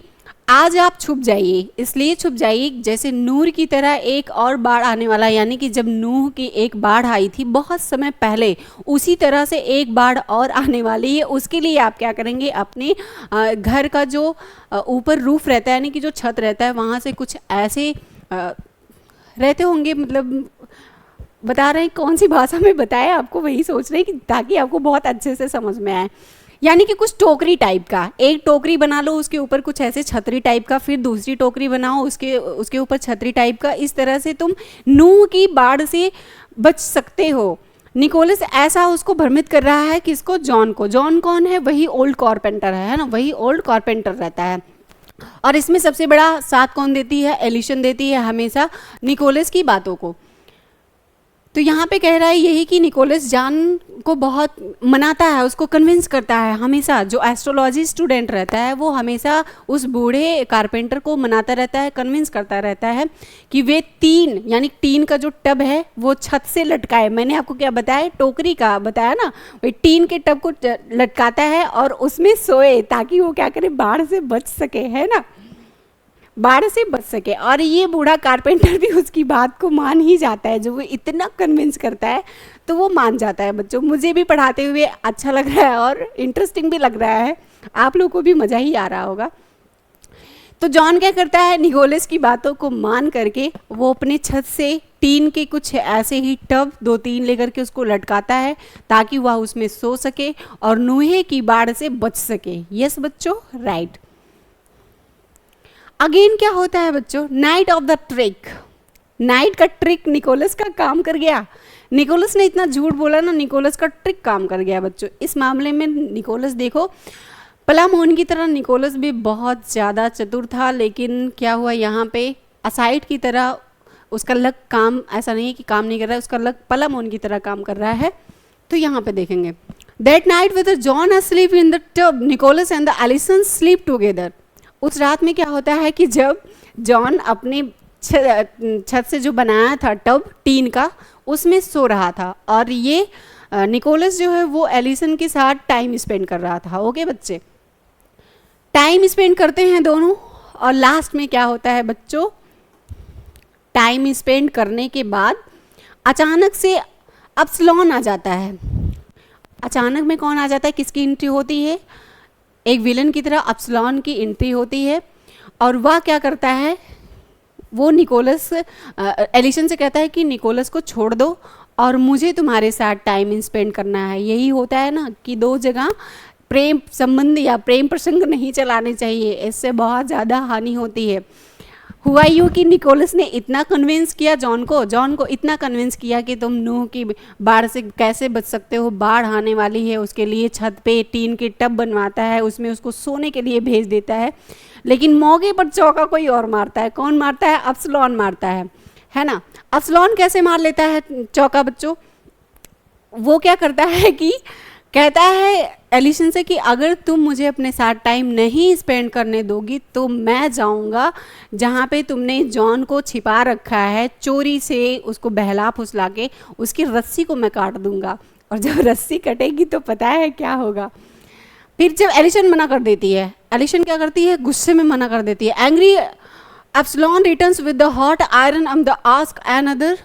आज आप छुप जाइए, इसलिए छुप जाइए जैसे नूह की तरह एक और बाढ़ आने वाला है, यानी कि जब नूह की एक बाढ़ आई थी बहुत समय पहले, उसी तरह से एक बाढ़ और आने वाली है। उसके लिए आप क्या करेंगे, अपने घर का जो ऊपर रूफ रहता है यानी कि जो छत रहता है, वहाँ से कुछ ऐसे रहते होंगे, मतलब बता रहे हैं कौन सी भाषा में बताया आपको, वही सोच रहे हैं कि ताकि आपको बहुत अच्छे से समझ में आए। यानी कि कुछ टोकरी टाइप का, एक टोकरी बना लो, उसके ऊपर कुछ ऐसे छतरी टाइप का, फिर दूसरी टोकरी बनाओ, उसके ऊपर छतरी टाइप का, इस तरह से तुम नूह की बाढ़ से बच सकते हो। निकोलस ऐसा उसको भ्रमित कर रहा है किसको, जॉन को। जॉन कौन है, वही ओल्ड कारपेंटर है ना, वही ओल्ड कारपेंटर रहता है। और इसमें सबसे बड़ा साथ कौन देती है, एलिशन देती है हमेशा निकोलस की बातों को। तो यहाँ पे कह रहा है यही कि निकोलस जॉन को बहुत मनाता है, उसको कन्विंस करता है हमेशा। जो एस्ट्रोलॉजी स्टूडेंट रहता है वो हमेशा उस बूढ़े कारपेंटर को मनाता रहता है, कन्विंस करता रहता है कि वे टीन यानी टीन का जो टब है वो छत से लटकाए। मैंने आपको क्या बताया, टोकरी का बताया ना, वही टीन के टब को लटकाता है और उसमें सोए ताकि वो क्या करे, बाढ़ से बच सके, है ना, बाढ़ से बच सके। और ये बूढ़ा कारपेंटर भी उसकी बात को मान ही जाता है, जो वो इतना कन्विंस करता है तो वो मान जाता है। बच्चों मुझे भी पढ़ाते हुए अच्छा लग रहा है और इंटरेस्टिंग भी लग रहा है, आप लोगों को भी मज़ा ही आ रहा होगा। तो जॉन क्या करता है, निकोलस की बातों को मान करके वो अपने छत से टीन के कुछ ऐसे ही टब 2-3 लेकर के उसको लटकाता है ताकि वह उसमें सो सके और नूहे की बाढ़ से बच सके। यस बच्चों, राइट। अगेन क्या होता है बच्चों, night of the trick. Night का ट्रिक निकोलस का काम कर गया। निकोलस ने इतना झूठ बोला ना, निकोलस का ट्रिक काम कर गया बच्चों। इस मामले में निकोलस देखो, पलामोन की तरह निकोलस भी बहुत ज़्यादा चतुर था, लेकिन क्या हुआ यहाँ पे, असाइड की तरह उसका लक काम, ऐसा नहीं है कि काम नहीं कर रहा है, उसका लक पलामोन की तरह काम कर रहा है। तो यहाँ पे देखेंगे, that night with John asleep in the tub, Nicholas and the Alison sleep together. उस रात में क्या होता है कि जब जॉन अपने छत से जो बनाया था टब टीन का, उसमें सो रहा था और ये निकोलस जो है वो एलिसन के साथ टाइम स्पेंड कर रहा था। ओके बच्चे, टाइम स्पेंड करते हैं दोनों और लास्ट में क्या होता है बच्चों, टाइम स्पेंड करने के बाद अचानक से अब्सलॉन आ जाता है। अचानक में कौन आ जाता है, किसकी एंट्री होती है, एक विलन की तरह अब्सलॉन की एंट्री होती है और वह क्या करता है, वो निकोलस एलिसन से कहता है कि निकोलस को छोड़ दो और मुझे तुम्हारे साथ टाइम स्पेंड करना है। यही होता है ना कि दो जगह प्रेम संबंध या प्रेम प्रसंग नहीं चलाने चाहिए, इससे बहुत ज़्यादा हानि होती है। हुआ यूँ कि निकोलस ने इतना कन्विंस किया जॉन को इतना कन्विंस किया कि तुम नूह की बाढ़ से कैसे बच सकते हो, बाढ़ आने वाली है, उसके लिए छत पे टीन के टब बनवाता है, उसमें उसको सोने के लिए भेज देता है। लेकिन मौके पर चौका कोई और मारता है। कौन मारता है, अब्सलॉन मारता है ना। अब्सलॉन कैसे मार लेता है चौका बच्चों, वो क्या करता है कि कहता है एलिसन से कि अगर तुम मुझे अपने साथ टाइम नहीं स्पेंड करने दोगी तो मैं जाऊंगा जहाँ पे तुमने जॉन को छिपा रखा है, चोरी से उसको बहला फुसला के उसकी रस्सी को मैं काट दूंगा। और जब रस्सी कटेगी तो पता है क्या होगा। फिर जब एलिसन मना कर देती है, एलिसन क्या करती है, गुस्से में मना कर देती है। Angry Absalon returns with the hot iron and the ask another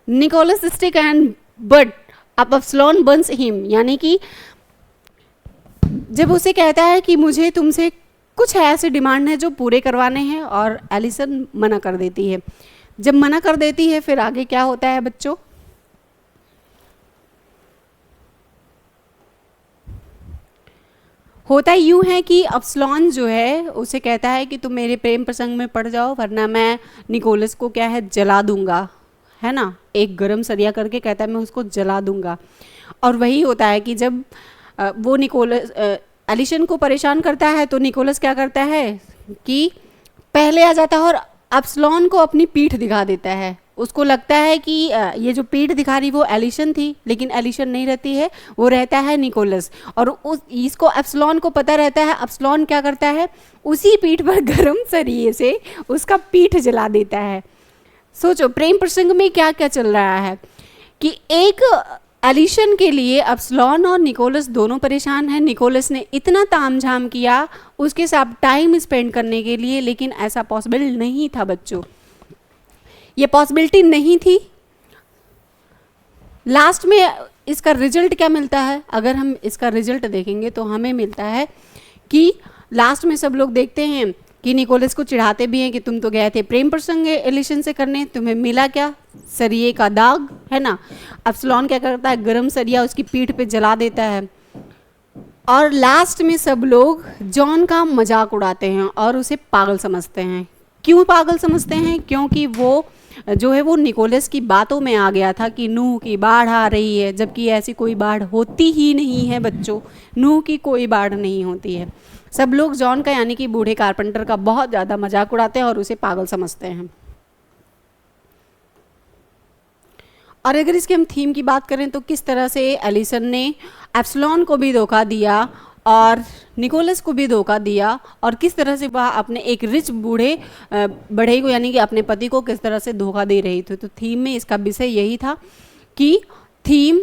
Nicholas stick and but अब अब्सलॉन बर्न्स हिम। यानी कि जब उसे कहता है कि मुझे तुमसे कुछ ऐसे डिमांड है जो पूरे करवाने हैं और एलिसन मना कर देती है। जब मना कर देती है फिर आगे क्या होता है बच्चों, होता यूँ है कि अब्सलॉन जो है उसे कहता है कि तुम मेरे प्रेम प्रसंग में पड़ जाओ वरना मैं निकोलस को क्या है जला दूंगा, है ना। एक गरम सरिया करके कहता है मैं उसको जला दूंगा। और वही होता है कि जब वो निकोलस एलिसन को परेशान करता है तो निकोलस क्या करता है कि पहले आ जाता है और अब्सलॉन को अपनी पीठ दिखा देता है। उसको लगता है कि ये जो पीठ दिखा रही वो एलिसन थी, लेकिन एलिसन नहीं रहती है, वो रहता है निकोलस। और इसको अब्सलॉन को पता रहता है। अब्सलॉन क्या करता है, उसी पीठ पर गरम सरिये से उसका पीठ जला देता है। सोचो प्रेम प्रसंग में क्या क्या चल रहा है कि एक एलिसन के लिए अब्सलॉन और निकोलस दोनों परेशान हैं। निकोलस ने इतना तामझाम किया उसके साथ टाइम स्पेंड करने के लिए, लेकिन ऐसा पॉसिबल नहीं था बच्चों, ये पॉसिबिलिटी नहीं थी। लास्ट में इसका रिजल्ट क्या मिलता है, अगर हम इसका रिजल्ट देखेंगे तो हमें मिलता है कि लास्ट में सब लोग देखते हैं कि निकोलस को चिढ़ाते भी हैं कि तुम तो गए थे प्रेम प्रसंग एलिसन से करने, तुम्हें मिला क्या, सरिये का दाग, है ना। अब्सलॉन क्या करता है, गरम सरिया उसकी पीठ पे जला देता है। और लास्ट में सब लोग जॉन का मजाक उड़ाते हैं और उसे पागल समझते हैं। क्यों पागल समझते हैं, क्योंकि वो जो है वो निकोलस की बातों में आ गया था कि नूह की बाढ़ आ रही है, जबकि ऐसी कोई बाढ़ होती ही नहीं है बच्चों, नूह की कोई बाढ़ नहीं होती है। सब लोग जॉन का यानी कि बूढ़े कारपेंटर का बहुत ज़्यादा मजाक उड़ाते हैं और उसे पागल समझते हैं। और अगर इसके हम थीम की बात करें तो किस तरह से एलिसन ने एप्सिलॉन को भी धोखा दिया और निकोलस को भी धोखा दिया, और किस तरह से वह अपने एक रिच बढ़ई को यानी कि अपने पति को किस तरह से धोखा दे रही थी। तो थीम में इसका विषय यही था कि थीम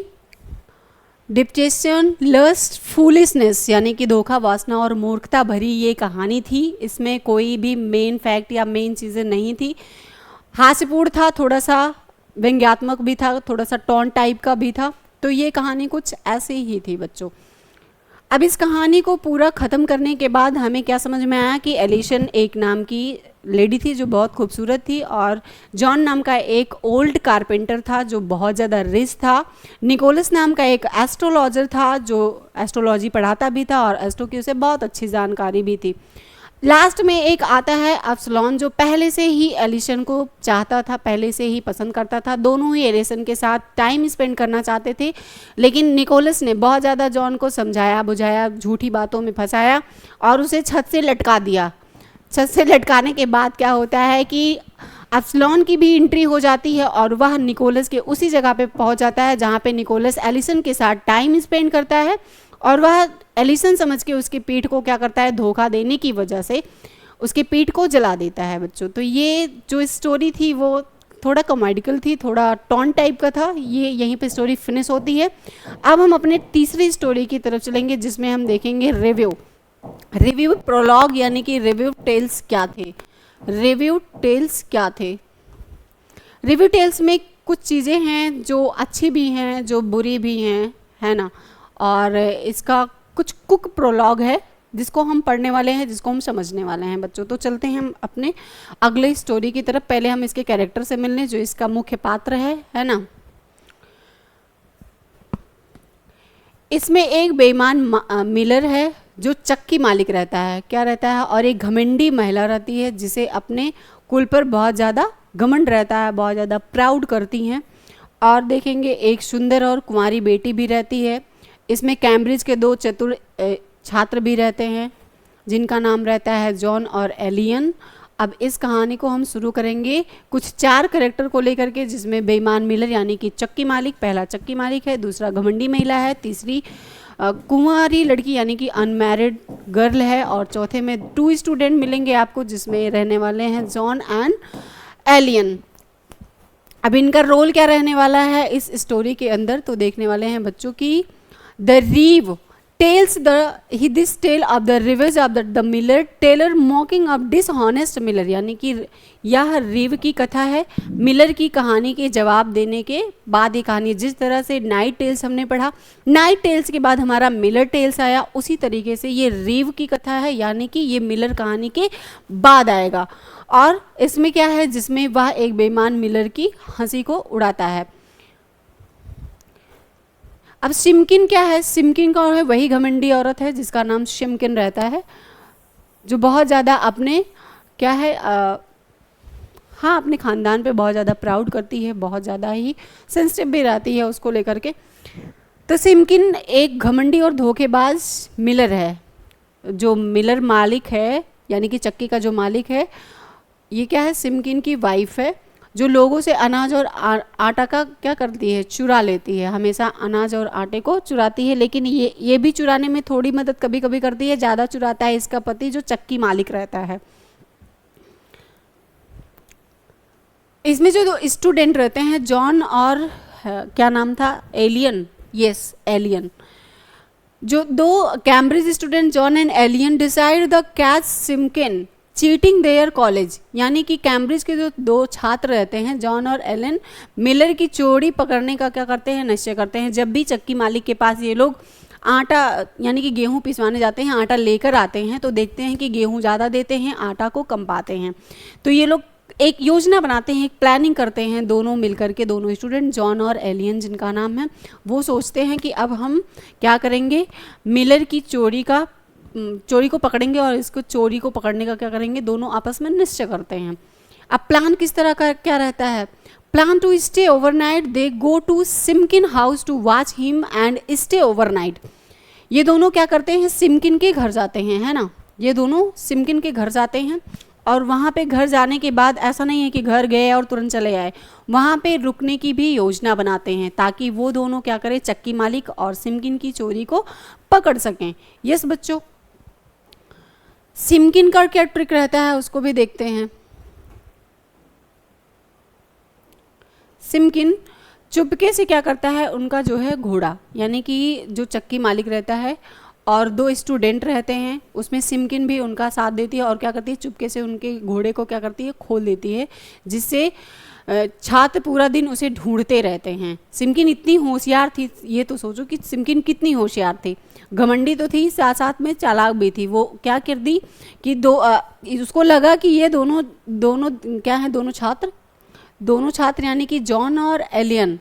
डिप्रेशन, लस्ट, फूलिशनेस यानी कि धोखा, वासना और मूर्खता भरी ये कहानी थी। इसमें कोई भी मेन फैक्ट या मेन चीज़ें नहीं थी। हास्यपूर्ण था, थोड़ा सा व्यंग्यात्मक भी था, थोड़ा सा टॉन टाइप का भी था। तो ये कहानी कुछ ऐसे ही थी बच्चों। अब इस कहानी को पूरा ख़त्म करने के बाद हमें क्या समझ में आया कि एलिशन एक नाम की लेडी थी जो बहुत खूबसूरत थी, और जॉन नाम का एक ओल्ड कारपेंटर था जो बहुत ज़्यादा रिच था। निकोलस नाम का एक एस्ट्रोलॉजर था जो एस्ट्रोलॉजी पढ़ाता भी था और एस्ट्रो की उसे बहुत अच्छी जानकारी भी थी। लास्ट में एक आता है एप्सिलॉन जो पहले से ही एलिशन को चाहता था, पहले से ही पसंद करता था। दोनों ही एलिशन के साथ टाइम स्पेंड करना चाहते थे, लेकिन निकोलस ने बहुत ज़्यादा जॉन को समझाया बुझाया, झूठी बातों में फंसाया और उसे छत से लटका दिया। छत से लटकाने के बाद क्या होता है कि एप्सिलॉन की भी एंट्री हो जाती है और वह निकोलस के उसी जगह पे पहुंच जाता है जहाँ पे निकोलस एलिसन के साथ टाइम स्पेंड करता है, और वह एलिसन समझ के उसकी पीठ को क्या करता है, धोखा देने की वजह से उसकी पीठ को जला देता है बच्चों। तो ये जो स्टोरी थी वो थोड़ा कॉमेडिकल थी, थोड़ा टॉन टाइप का था। ये यहीं पे स्टोरी फिनिश होती है। अब हम अपने तीसरी स्टोरी की तरफ चलेंगे जिसमें हम देखेंगे रिव्यू प्रोलॉग यानी कि रिव्यू टेल्स क्या थे। रिव्यू टेल्स में कुछ चीज़ें हैं जो अच्छी भी हैं जो बुरी भी हैं, है ना। और इसका कुछ कुक प्रोलॉग है जिसको हम पढ़ने वाले हैं, जिसको हम समझने वाले हैं बच्चों। तो चलते हैं हम अपने अगले स्टोरी की तरफ। पहले हम इसके कैरेक्टर से मिलने, जो इसका मुख्य पात्र है ना। इसमें एक बेईमान मिलर है जो चक्की मालिक रहता है, क्या रहता है, और एक घमंडी महिला रहती है जिसे अपने कुल पर बहुत ज़्यादा घमंड रहता है, बहुत ज़्यादा प्राउड करती हैं। और देखेंगे एक सुंदर और कुंवारी बेटी भी रहती है। इसमें कैम्ब्रिज के 2 चतुर छात्र भी रहते हैं जिनका नाम रहता है जॉन और एलियन। अब इस कहानी को हम शुरू करेंगे कुछ 4 कैरेक्टर को लेकर के, जिसमें बेईमान मिलर यानी कि चक्की मालिक, पहला चक्की मालिक है, दूसरा घमंडी महिला है, तीसरी कुंवारी लड़की यानी कि अनमैरिड गर्ल है, और चौथे में 2 स्टूडेंट मिलेंगे आपको जिसमें रहने वाले हैं जॉन एंड एलियन। अब इनका रोल क्या रहने वाला है इस स्टोरी के अंदर, तो देखने वाले हैं बच्चों की the Reeve tales this tale of the revenge of the miller tailor mocking of dishonest miller, यानी कि यह रीव की कथा है मिलर की कहानी के जवाब देने के बाद ये कहानी। जिस तरह से नाइट टेल्स हमने पढ़ा, नाइट टेल्स के बाद हमारा मिलर टेल्स आया, उसी तरीके से ये रीव की कथा है यानी कि ये मिलर कहानी के बाद आएगा। और इसमें क्या है, जिसमें वह एक बेईमान मिलर की हंसी को उड़ाता है। अब सिमकिन क्या है, सिमकिन कौन है, वही घमंडी औरत है जिसका नाम सिमकिन रहता है, जो बहुत ज़्यादा अपने क्या है हाँ अपने ख़ानदान पे बहुत ज़्यादा प्राउड करती है, बहुत ज़्यादा ही सेंसिटिव भी रहती है उसको लेकर के। तो सिमकिन एक घमंडी और धोखेबाज मिलर है। जो मिलर मालिक है यानी कि चक्की का जो मालिक है, ये क्या है, सिमकिन की वाइफ है, जो लोगों से अनाज और आटा का क्या करती है, चुरा लेती है। हमेशा अनाज और आटे को चुराती है, लेकिन ये भी चुराने में थोड़ी मदद कभी कभी करती है। ज़्यादा चुराता है इसका पति जो चक्की मालिक रहता है। इसमें जो 2 स्टूडेंट रहते हैं जॉन और क्या नाम था, एलियन, यस एलियन। जो 2 Cambridge student John and Aleyn decide the catch Simkin cheating their college, यानी कि कैम्ब्रिज के जो 2 छात्र रहते हैं जॉन और एलन, मिलर की चोरी पकड़ने का क्या करते हैं, निश्चय करते हैं। जब भी चक्की मालिक के पास ये लोग आटा यानी कि गेहूं पिसवाने जाते हैं, आटा लेकर आते हैं तो देखते हैं कि गेहूं ज़्यादा देते हैं, आटा को कम पाते हैं। तो ये लोग एक योजना बनाते हैं, एक प्लानिंग करते हैं, दोनों मिलकर के, दोनों स्टूडेंट जॉन और एलियन जिनका नाम है, वो सोचते हैं कि अब हम क्या करेंगे, मिलर की चोरी को पकड़ेंगे और इसको चोरी को पकड़ने का क्या करेंगे, दोनों आपस में निश्चय करते हैं। अब प्लान किस तरह का क्या रहता है, plan to stay overnight, they go to Simkin house to watch him and stay overnight. ये दोनों क्या करते हैं, सिमकिन के घर जाते हैं, है ना, ये दोनों सिमकिन के घर जाते हैं और वहाँ पे घर जाने के बाद ऐसा नहीं है कि घर गए और तुरंत चले आए, वहाँ पे रुकने की भी योजना बनाते हैं ताकि वो दोनों क्या करें, चक्की मालिक और सिमकिन की चोरी को पकड़ सकें। यस बच्चों, सिमकिन का क्या ट्रिक रहता है उसको भी देखते हैं। सिमकिन चुपके से क्या करता है, उनका जो है घोड़ा, यानी कि जो चक्की मालिक रहता है और 2 स्टूडेंट रहते हैं, उसमें सिमकिन भी उनका साथ देती है और क्या करती है, चुपके से उनके घोड़े को क्या करती है, खोल देती है, जिससे छात्र पूरा दिन उसे ढूंढते रहते हैं। सिमकिन इतनी होशियार थी, ये तो सोचो कि सिमकिन कितनी होशियार थी, घमंडी तो थी, साथ साथ में चालाक भी थी। वो क्या कर दी कि उसको लगा कि ये दोनों दोनों क्या है, दोनों छात्र यानी कि जॉन और एलियन,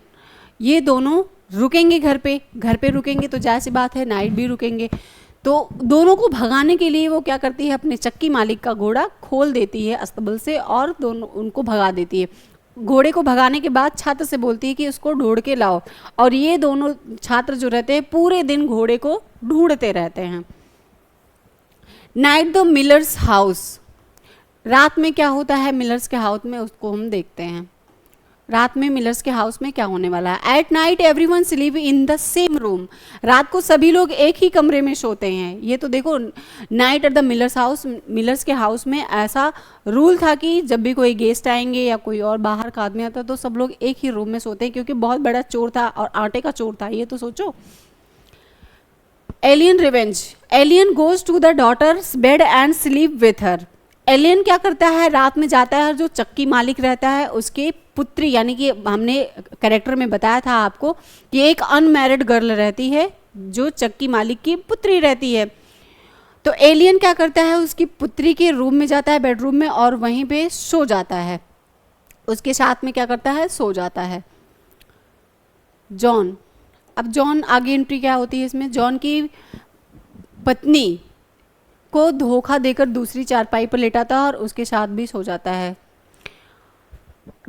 ये दोनों रुकेंगे घर पे रुकेंगे तो जाहिर सी बात है नाइट भी रुकेंगे। तो दोनों को भगाने के लिए वो क्या करती है, अपने चक्की मालिक का घोड़ा खोल देती है अस्तबल से और दोनों उनको भगा देती है। घोड़े को भगाने के बाद छात्र से बोलती है कि उसको ढूंढ के लाओ, और ये दोनों छात्र जो रहते हैं पूरे दिन घोड़े को ढूंढते रहते हैं। नाइट द मिलर्स हाउस, रात में क्या होता है मिलर्स के हाउस में, उसको हम देखते हैं। रात में मिलर्स के हाउस में क्या होने वाला है। At night everyone sleep in the same room, रात को सभी लोग एक ही कमरे में सोते हैं। ये तो देखो, night at the millers house, millers के हाउस में ऐसा रूल था कि जब भी कोई गेस्ट आएंगे या कोई और बाहर का आदमी आता तो सब लोग एक ही रूम में सोते हैं, क्योंकि बहुत बड़ा चोर था और आटे का चोर था, ये तो सोचो। Alan revenge, Alan goes to the daughter's bed and sleep with her. Alan क्या करता है, रात में जाता है और जो चक्की मालिक रहता है उसके पुत्री, यानी कि हमने कैरेक्टर में बताया था आपको कि एक अनमैरिड गर्ल रहती है जो चक्की मालिक की पुत्री रहती है। तो एलियन क्या करता है, उसकी पुत्री के रूम में जाता है, बेडरूम में, और वहीं पे सो जाता है, उसके साथ में क्या करता है, सो जाता है। जॉन, अब जॉन आगे एंट्री क्या होती है इसमें, जॉन की पत्नी को धोखा देकर दूसरी चारपाई पर लेटाता है और उसके साथ भी सो जाता है।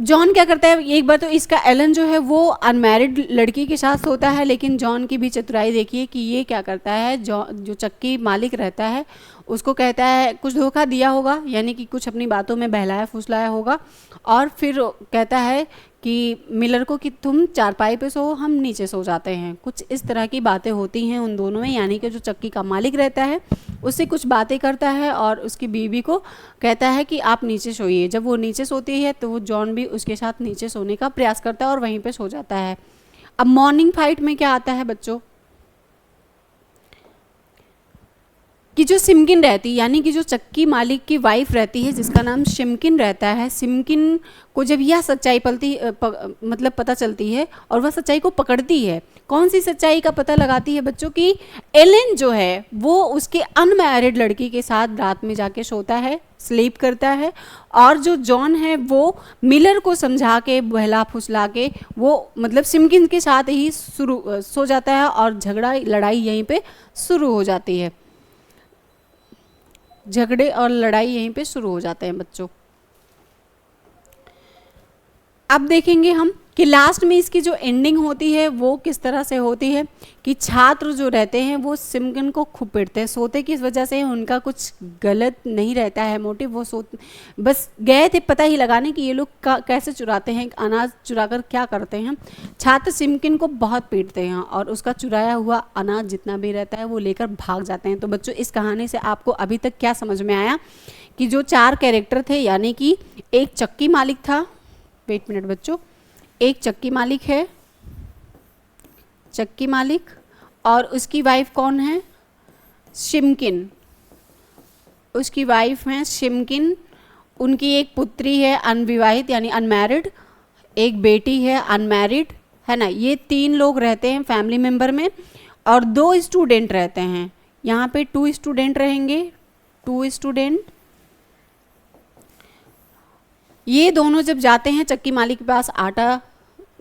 जॉन क्या करता है, एक बार तो इसका एलन जो है वो अनमैरिड लड़की के साथ सोता है, लेकिन जॉन की भी चतुराई देखिए कि ये क्या करता है, जो चक्की मालिक रहता है उसको कहता है, कुछ धोखा दिया होगा, यानी कि कुछ अपनी बातों में बहलाया फुसलाया होगा, और फिर कहता है कि मिलर को कि तुम चारपाई पे सो, हम नीचे सो जाते हैं। कुछ इस तरह की बातें होती हैं उन दोनों में, यानी कि जो चक्की का मालिक रहता है उससे कुछ बातें करता है और उसकी बीवी को कहता है कि आप नीचे सोइए। जब वो नीचे सोती है तो वो जॉन भी उसके साथ नीचे सोने का प्रयास करता है और वहीं पे सो जाता है। अब मॉर्निंग फाइट में क्या आता है बच्चों, कि जो सिमकिन रहती, यानी कि जो चक्की मालिक की वाइफ रहती है जिसका नाम सिमकिन रहता है, सिमकिन को जब यह सच्चाई मतलब पता चलती है और वह सच्चाई को पकड़ती है। कौन सी सच्चाई का पता लगाती है बच्चों, की एलन जो है वो उसके अनमैरिड लड़की के साथ रात में जाके सोता है, स्लीप करता है, और जो जॉन है वो मिलर को समझा के बहला फुसला के वो मतलब सिमकिन के साथ ही सो जाता है और झगड़ा लड़ाई यहीं पे शुरू हो जाती है। झगड़े और लड़ाई यहीं पे शुरू हो जाते हैं बच्चों। अब देखेंगे हम कि लास्ट में इसकी जो एंडिंग होती है वो किस तरह से होती है, कि छात्र जो रहते हैं वो सिमकिन को खूब पीटते हैं। सोते किस वजह से, उनका कुछ गलत नहीं रहता है मोटिव, वो बस गए थे पता ही लगाने कि ये लोग कैसे चुराते हैं, अनाज चुराकर क्या करते हैं। छात्र सिमकिन को बहुत पीटते हैं और उसका चुराया हुआ अनाज जितना भी रहता है वो लेकर भाग जाते हैं। तो बच्चों इस कहानी से आपको अभी तक क्या समझ में आया, कि जो 4 कैरेक्टर थे, यानी कि एक चक्की मालिक था, वेट मिनट बच्चों, एक चक्की मालिक है, चक्की मालिक, और उसकी वाइफ कौन है, सिमकिन, उसकी वाइफ है सिमकिन, उनकी एक पुत्री है अनविवाहित यानी अनमैरिड, एक बेटी है अनमैरिड, है ना। ये 3 लोग रहते हैं फैमिली मेंबर में, और 2 स्टूडेंट रहते हैं। यहाँ पे 2 स्टूडेंट रहेंगे, 2 स्टूडेंट। ये दोनों जब जाते हैं चक्की मालिक के पास आटा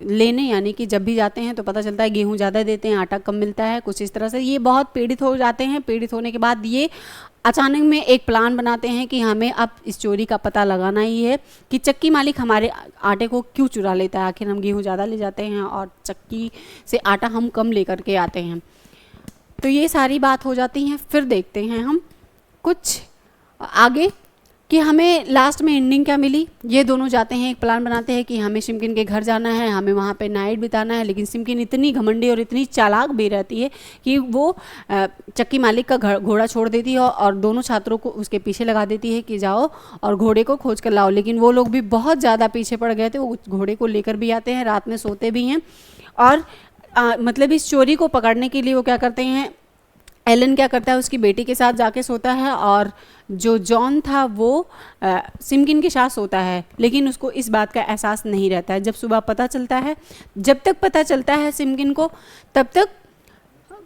लेने, यानी कि जब भी जाते हैं तो पता चलता है गेहूं ज़्यादा देते हैं, आटा कम मिलता है, कुछ इस तरह से ये बहुत पीड़ित हो जाते हैं। पीड़ित होने के बाद ये अचानक में एक प्लान बनाते हैं कि हमें अब इस चोरी का पता लगाना ही है कि चक्की मालिक हमारे आटे को क्यों चुरा लेता है। आखिर हम गेहूं ज़्यादा ले जाते हैं और चक्की से आटा हम कम लेकर के आते हैं। तो ये सारी बात हो जाती है। फिर देखते हैं हम कुछ आगे कि हमें लास्ट में एंडिंग क्या मिली। ये दोनों जाते हैं, एक प्लान बनाते हैं कि हमें सिमकिन के घर जाना है, हमें वहाँ पे नाइट बिताना है, लेकिन सिमकिन इतनी घमंडी और इतनी चालाक भी रहती है कि वो चक्की मालिक का घोड़ा छोड़ देती है और दोनों छात्रों को उसके पीछे लगा देती है कि जाओ और घोड़े को खोज कर लाओ। लेकिन वो लोग भी बहुत ज़्यादा पीछे पड़ गए थे, वो घोड़े को लेकर भी आते हैं, रात में सोते भी हैं और मतलब इस चोरी को पकड़ने के लिए वो क्या करते हैं, एलन क्या करता है, उसकी बेटी के साथ जाके सोता है और जो जॉन था वो सिमकिन के साथ सोता है, लेकिन उसको इस बात का एहसास नहीं रहता है। जब सुबह पता चलता है, जब तक पता चलता है सिमकिन को, तब तक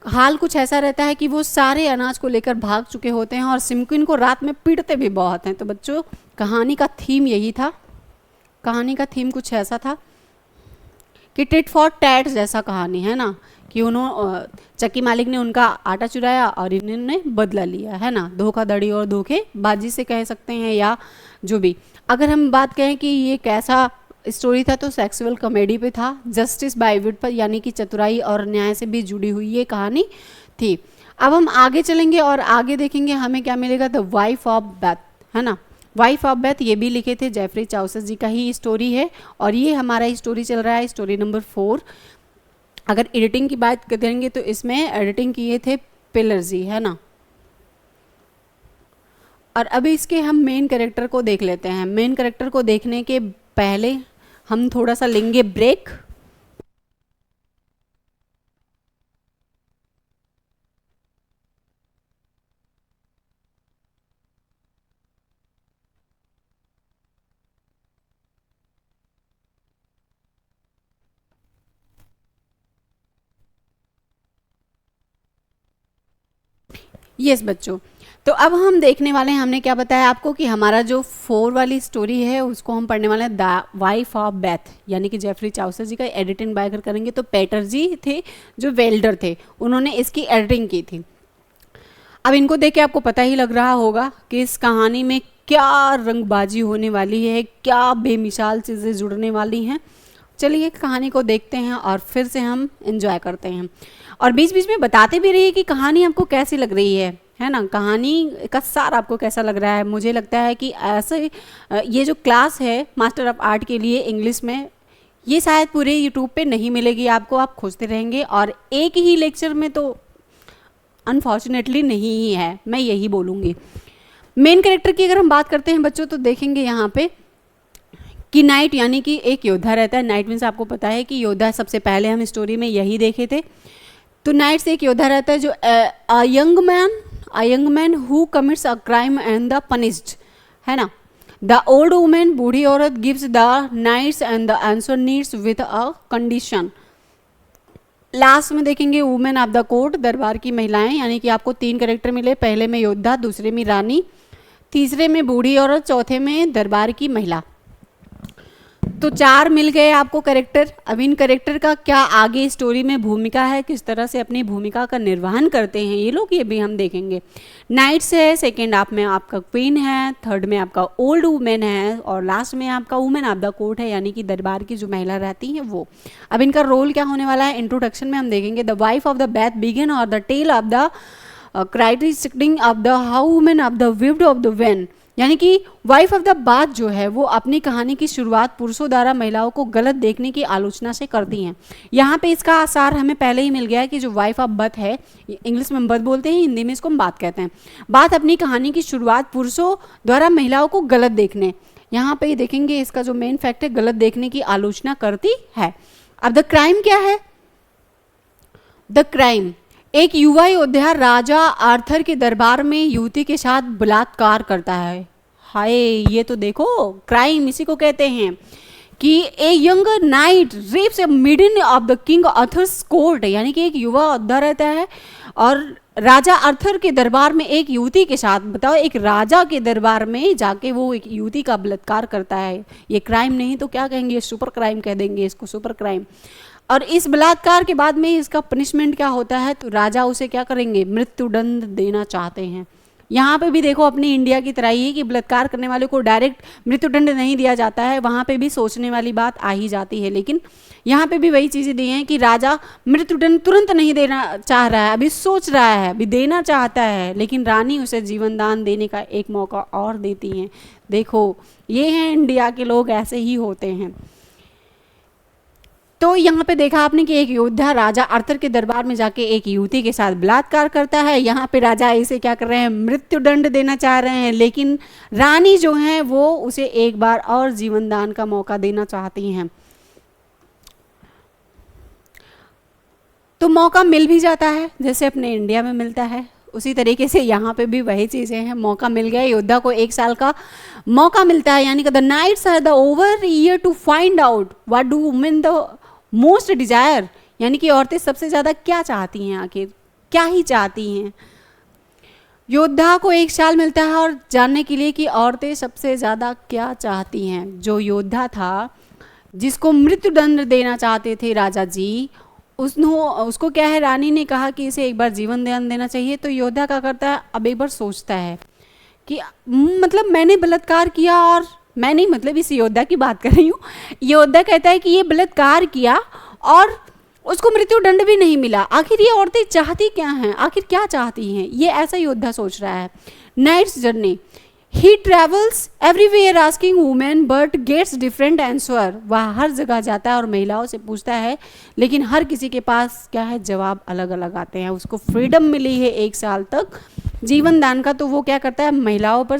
हाल कुछ ऐसा रहता है कि वो सारे अनाज को लेकर भाग चुके होते हैं और सिमकिन को रात में पीटते भी बहुत हैं। तो बच्चों, कहानी का थीम यही था, कहानी का थीम कुछ ऐसा था कि टिट फॉर टैट जैसा कहानी है ना, कि चक्की मालिक ने उनका आटा चुराया और इन्होंने बदला लिया, है ना, धोखाधड़ी और धोखेबाजी से कह सकते हैं या जो भी। अगर हम बात कहें कि ये कैसा स्टोरी था, तो सेक्सुअल कॉमेडी पे था, जस्टिस बाय विट पर, यानी कि चतुराई और न्याय से भी जुड़ी हुई ये कहानी थी। अब हम आगे चलेंगे और आगे देखेंगे हमें क्या मिलेगा, द वाइफ ऑफ बेथ, है ना। वाइफ ऑफ बेथ ये भी लिखे थे जेफरी चाउसेस जी का ही स्टोरी है और ये हमारा स्टोरी चल रहा है, स्टोरी नंबर 4। अगर एडिटिंग की बात करेंगे तो इसमें एडिटिंग किए थे पिलर जी, है ना। और अभी इसके हम मेन कैरेक्टर को देख लेते हैं। मेन कैरेक्टर को देखने के पहले हम थोड़ा सा लेंगे ब्रेक। यस बच्चों, तो अब हम देखने वाले हैं, हमने क्या बताया आपको कि हमारा जो 4 वाली स्टोरी है उसको हम पढ़ने वाले हैं, द वाइफ ऑफ बेथ, यानी कि जेफरी चाउसेस जी का एडिटिंग बाय करेंगे। तो पेटर जी थे जो वेल्डर थे, उन्होंने इसकी एडिटिंग की थी। अब इनको देख के आपको पता ही लग रहा होगा कि इस कहानी में क्या रंगबाजी होने वाली है, क्या बेमिसाल चीज़ें जुड़ने वाली हैं। चलिए कहानी को देखते हैं और फिर से हम एंजॉय करते हैं और बीच बीच में बताते भी रहिए कि कहानी आपको कैसी लग रही है ना, कहानी का सार आपको कैसा लग रहा है। मुझे लगता है कि ऐसे ये जो क्लास है मास्टर ऑफ आर्ट के लिए इंग्लिश में, ये शायद पूरे यूट्यूब पे नहीं मिलेगी आपको, आप खोजते रहेंगे और एक ही लेक्चर में तो अनफॉर्चुनेटली नहीं ही है, मैं यही बोलूँगी। मेन कैरेक्टर की अगर हम बात करते हैं बच्चों, तो देखेंगे यहाँ पे कि नाइट यानी कि एक योद्धा रहता है। नाइट मीन्स आपको पता है कि योद्धा, सबसे पहले हम स्टोरी में यही देखे थे। तो नाइट से एक योद्धा रहता है जो a young man who commits a crime and the punished, है ना। द ओल्ड वुमेन, बूढ़ी औरत, gives the knights and the answer needs with a condition. Last में देखेंगे वुमेन ऑफ द कोर्ट, दरबार की महिलाएं, यानी कि आपको 3 कैरेक्टर मिले, पहले में योद्धा, दूसरे में रानी, तीसरे में बूढ़ी औरत, चौथे में दरबार की महिला। तो 4 मिल गए आपको कैरेक्टर। अब इन कैरेक्टर का क्या आगे स्टोरी में भूमिका है, किस तरह से अपनी भूमिका का निर्वहन करते हैं ये लोग, ये भी हम देखेंगे। नाइट्स है, सेकेंड हाफ में आपका क्वीन है, थर्ड में आपका ओल्ड वुमेन है और लास्ट में आपका वुमेन ऑफ द कोर्ट है, यानी कि दरबार की जो महिला रहती हैं वो। अब इनका रोल क्या होने वाला है, इंट्रोडक्शन में हम देखेंगे। The wife of the Bath begin और द टेल ऑफ द क्राइटिसिटिंग of the how women of the विव्ड ऑफ द वेन, यानी कि वाइफ ऑफ द बात जो है वो अपनी कहानी की शुरुआत पुरुषों द्वारा महिलाओं को गलत देखने की आलोचना से करती हैं। यहाँ पे इसका आसार हमें पहले ही मिल गया है कि जो वाइफ ऑफ बथ है, इंग्लिश में बथ बोलते हैं, हिंदी में इसको हम बात कहते हैं। बात अपनी कहानी की शुरुआत पुरुषों द्वारा महिलाओं को गलत देखने, यहाँ पे देखेंगे इसका जो मेन फैक्ट है, गलत देखने की आलोचना करती है। अब द क्राइम क्या है, द क्राइम, एक युवा योद्धा राजा आर्थर के दरबार में युवती के साथ बलात्कार करता है। हाय, ये तो देखो क्राइम इसी को कहते हैं कि a young knight rapes a maiden of the king Arthur's court, यानी कि एक युवा योद्धा रहता है और राजा आर्थर के दरबार में एक युवती के साथ, बताओ, एक राजा के दरबार में जाके वो एक युवती का बलात्कार करता है। ये क्राइम नहीं तो क्या कहेंगे, सुपर क्राइम कह देंगे इसको, सुपर क्राइम। और इस बलात्कार के बाद में इसका पनिशमेंट क्या होता है, तो राजा उसे क्या करेंगे, मृत्युदंड देना चाहते हैं। यहाँ पे भी देखो अपनी इंडिया की तरह ही है कि बलात्कार करने वाले को डायरेक्ट मृत्युदंड नहीं दिया जाता है, वहाँ पे भी सोचने वाली बात आ ही जाती है। लेकिन यहाँ पे भी वही चीज़ें दी हैं कि राजा मृत्युदंड तुरंत नहीं देना चाह रहा है, अभी सोच रहा है, अभी देना चाहता है, लेकिन रानी उसे जीवन दान देने का एक मौका और देती हैं। देखो ये हैं इंडिया के लोग, ऐसे ही होते हैं। तो यहाँ पे देखा आपने कि एक योद्धा राजा अर्थर के दरबार में जाके एक युवती के साथ बलात्कार करता है। यहाँ पे राजा इसे क्या कर रहे हैं, मृत्युदंड देना चाह रहे हैं, लेकिन रानी जो है वो उसे एक बार और जीवन दान का मौका देना चाहती हैं। तो मौका मिल भी जाता है जैसे अपने इंडिया में मिलता है, उसी तरीके से यहाँ पे भी वही चीज़ें हैं। मौका मिल गया, योद्धा को 1 साल का मौका मिलता है, यानी कि the knights are the over year to find out what do women the most desire, यानी कि औरतें सबसे ज़्यादा क्या चाहती हैं, आखिर क्या ही चाहती हैं। योद्धा को 1 साल मिलता है और जानने के लिए कि औरतें सबसे ज़्यादा क्या चाहती हैं। जो योद्धा था जिसको मृत्युदंड देना चाहते थे राजा जी, उसको क्या है, रानी ने कहा कि इसे एक बार जीवन दान देना चाहिए। तो योद्धा क्या करता है, अब एक बार सोचता है कि मतलब मैंने बलात्कार किया, और मैं नहीं, मतलब इस योद्धा की बात कर रही हूँ। योद्धा कहता है कि ये बलात्कार किया और उसको मृत्युदंड भी नहीं मिला, आखिर ये औरतें चाहती क्या हैं, आखिर क्या चाहती हैं, ये ऐसा योद्धा सोच रहा है। Knights journey, he travels everywhere asking women but gets different answer. वह हर जगह जाता है और महिलाओं से पूछता है, लेकिन हर किसी के पास क्या है, जवाब अलग अलग आते हैं। उसको फ्रीडम मिली है 1 साल तक जीवन दान का, तो वो क्या करता है, महिलाओं पर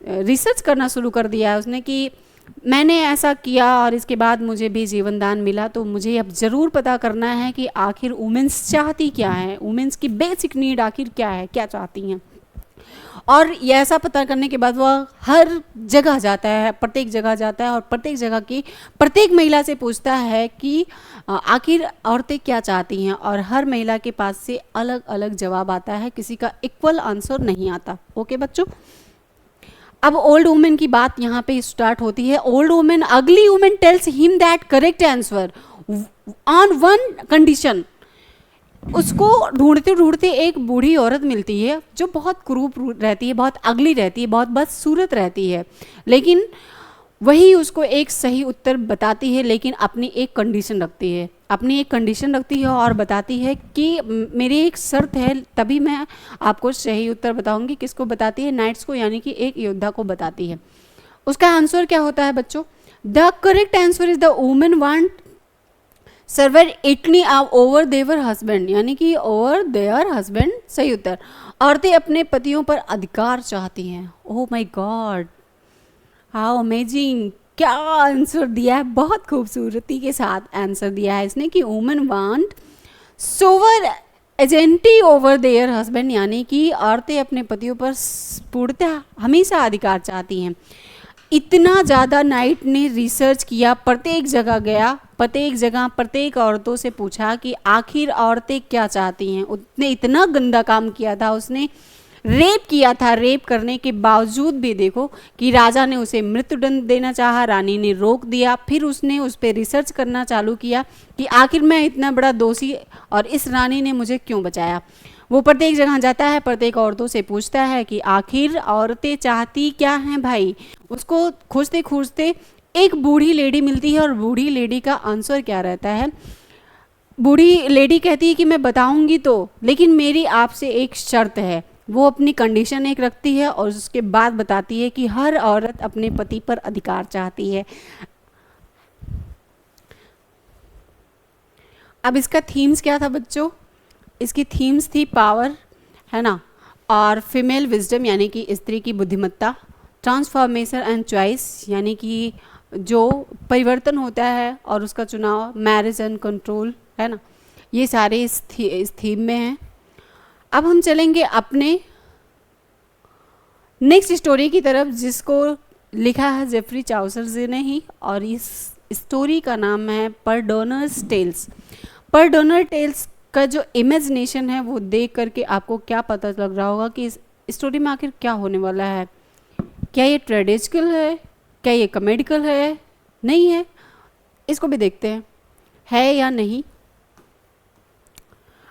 रिसर्च करना शुरू कर दिया है उसने कि मैंने ऐसा किया और इसके बाद मुझे भी जीवन दान मिला, तो मुझे अब ज़रूर पता करना है कि आखिर वुमेन्स चाहती क्या है, वुमेन्स की बेसिक नीड आखिर क्या है, क्या चाहती हैं। और ये ऐसा पता करने के बाद वह हर जगह जाता है, प्रत्येक जगह जाता है और प्रत्येक जगह की प्रत्येक महिला से पूछता है कि आखिर औरतें क्या चाहती हैं, और हर महिला के पास से अलग अलग जवाब आता है, किसी का इक्वल आंसर नहीं आता। ओके बच्चों, अब ओल्ड वुमेन की बात यहाँ पे स्टार्ट होती है। ओल्ड वुमेन, अगली women tells him that correct answer on one condition. उसको ढूंढते ढूंढते एक बूढ़ी औरत मिलती है जो बहुत क्रूप रहती है, बहुत अगली रहती है, बहुत बदसूरत रहती है, लेकिन वही उसको एक सही उत्तर बताती है, लेकिन अपनी एक कंडीशन रखती है, अपनी एक कंडीशन रखती है और बताती है कि मेरी एक शर्त है, तभी मैं आपको सही उत्तर बताऊंगी। किसको बताती है, नाइट्स को, यानी कि एक योद्धा को बताती है। उसका आंसर क्या होता है बच्चों, the correct answer is the women want sovereignty over their husband, यानी कि ओवर देयर हस्बैंड, सही उत्तर। औरतें अपने पतियों पर अधिकार चाहती हैं। Oh my God, how amazing, क्या आंसर दिया है, बहुत खूबसूरती के साथ आंसर दिया है इसने कि women want sovereignty over their husband, यानी कि औरतें अपने पतियों पर पूर्णतः हमेशा अधिकार चाहती हैं। इतना ज़्यादा नाइट ने रिसर्च किया, प्रत्येक जगह गया, प्रत्येक जगह प्रत्येक औरतों से पूछा कि आखिर औरतें क्या चाहती हैं। उसने इतना गंदा काम किया था, उसने रेप किया था। रेप करने के बावजूद भी देखो कि राजा ने उसे मृत्युदंड देना चाहा, रानी ने रोक दिया। फिर उसने उस पर रिसर्च करना चालू किया कि आखिर मैं इतना बड़ा दोषी और इस रानी ने मुझे क्यों बचाया। वो प्रत्येक जगह जाता है, प्रत्येक औरतों से पूछता है कि आखिर औरतें चाहती क्या हैं भाई। उसको खोजते खोजते एक बूढ़ी लेडी मिलती है और बूढ़ी लेडी का आंसर क्या रहता है, बूढ़ी लेडी कहती है कि मैं बताऊंगी तो, लेकिन मेरी आपसे एक शर्त है। वो अपनी कंडीशन एक रखती है और उसके बाद बताती है कि हर औरत अपने पति पर अधिकार चाहती है। अब इसका थीम्स क्या था बच्चों, इसकी थीम्स थी पावर, है ना, और फीमेल विजडम, यानी कि स्त्री की बुद्धिमत्ता, ट्रांसफॉर्मेशन एंड चॉइस, यानी कि जो परिवर्तन होता है और उसका चुनाव, मैरिज एंड कंट्रोल, है ना, ये सारे इस थीम में हैं। अब हम चलेंगे अपने नेक्स्ट स्टोरी की तरफ, जिसको लिखा है जेफरी चाउसर जी ने ही, और इस स्टोरी का नाम है परडोनर्स टेल्स। परडोनर टेल्स का जो इमेजिनेशन है वो देख करके आपको क्या पता लग रहा होगा कि इस स्टोरी में आखिर क्या होने वाला है। क्या ये ट्रेडिशनल है, क्या ये कॉमेडिकल है, नहीं है, इसको भी देखते हैं है या नहीं।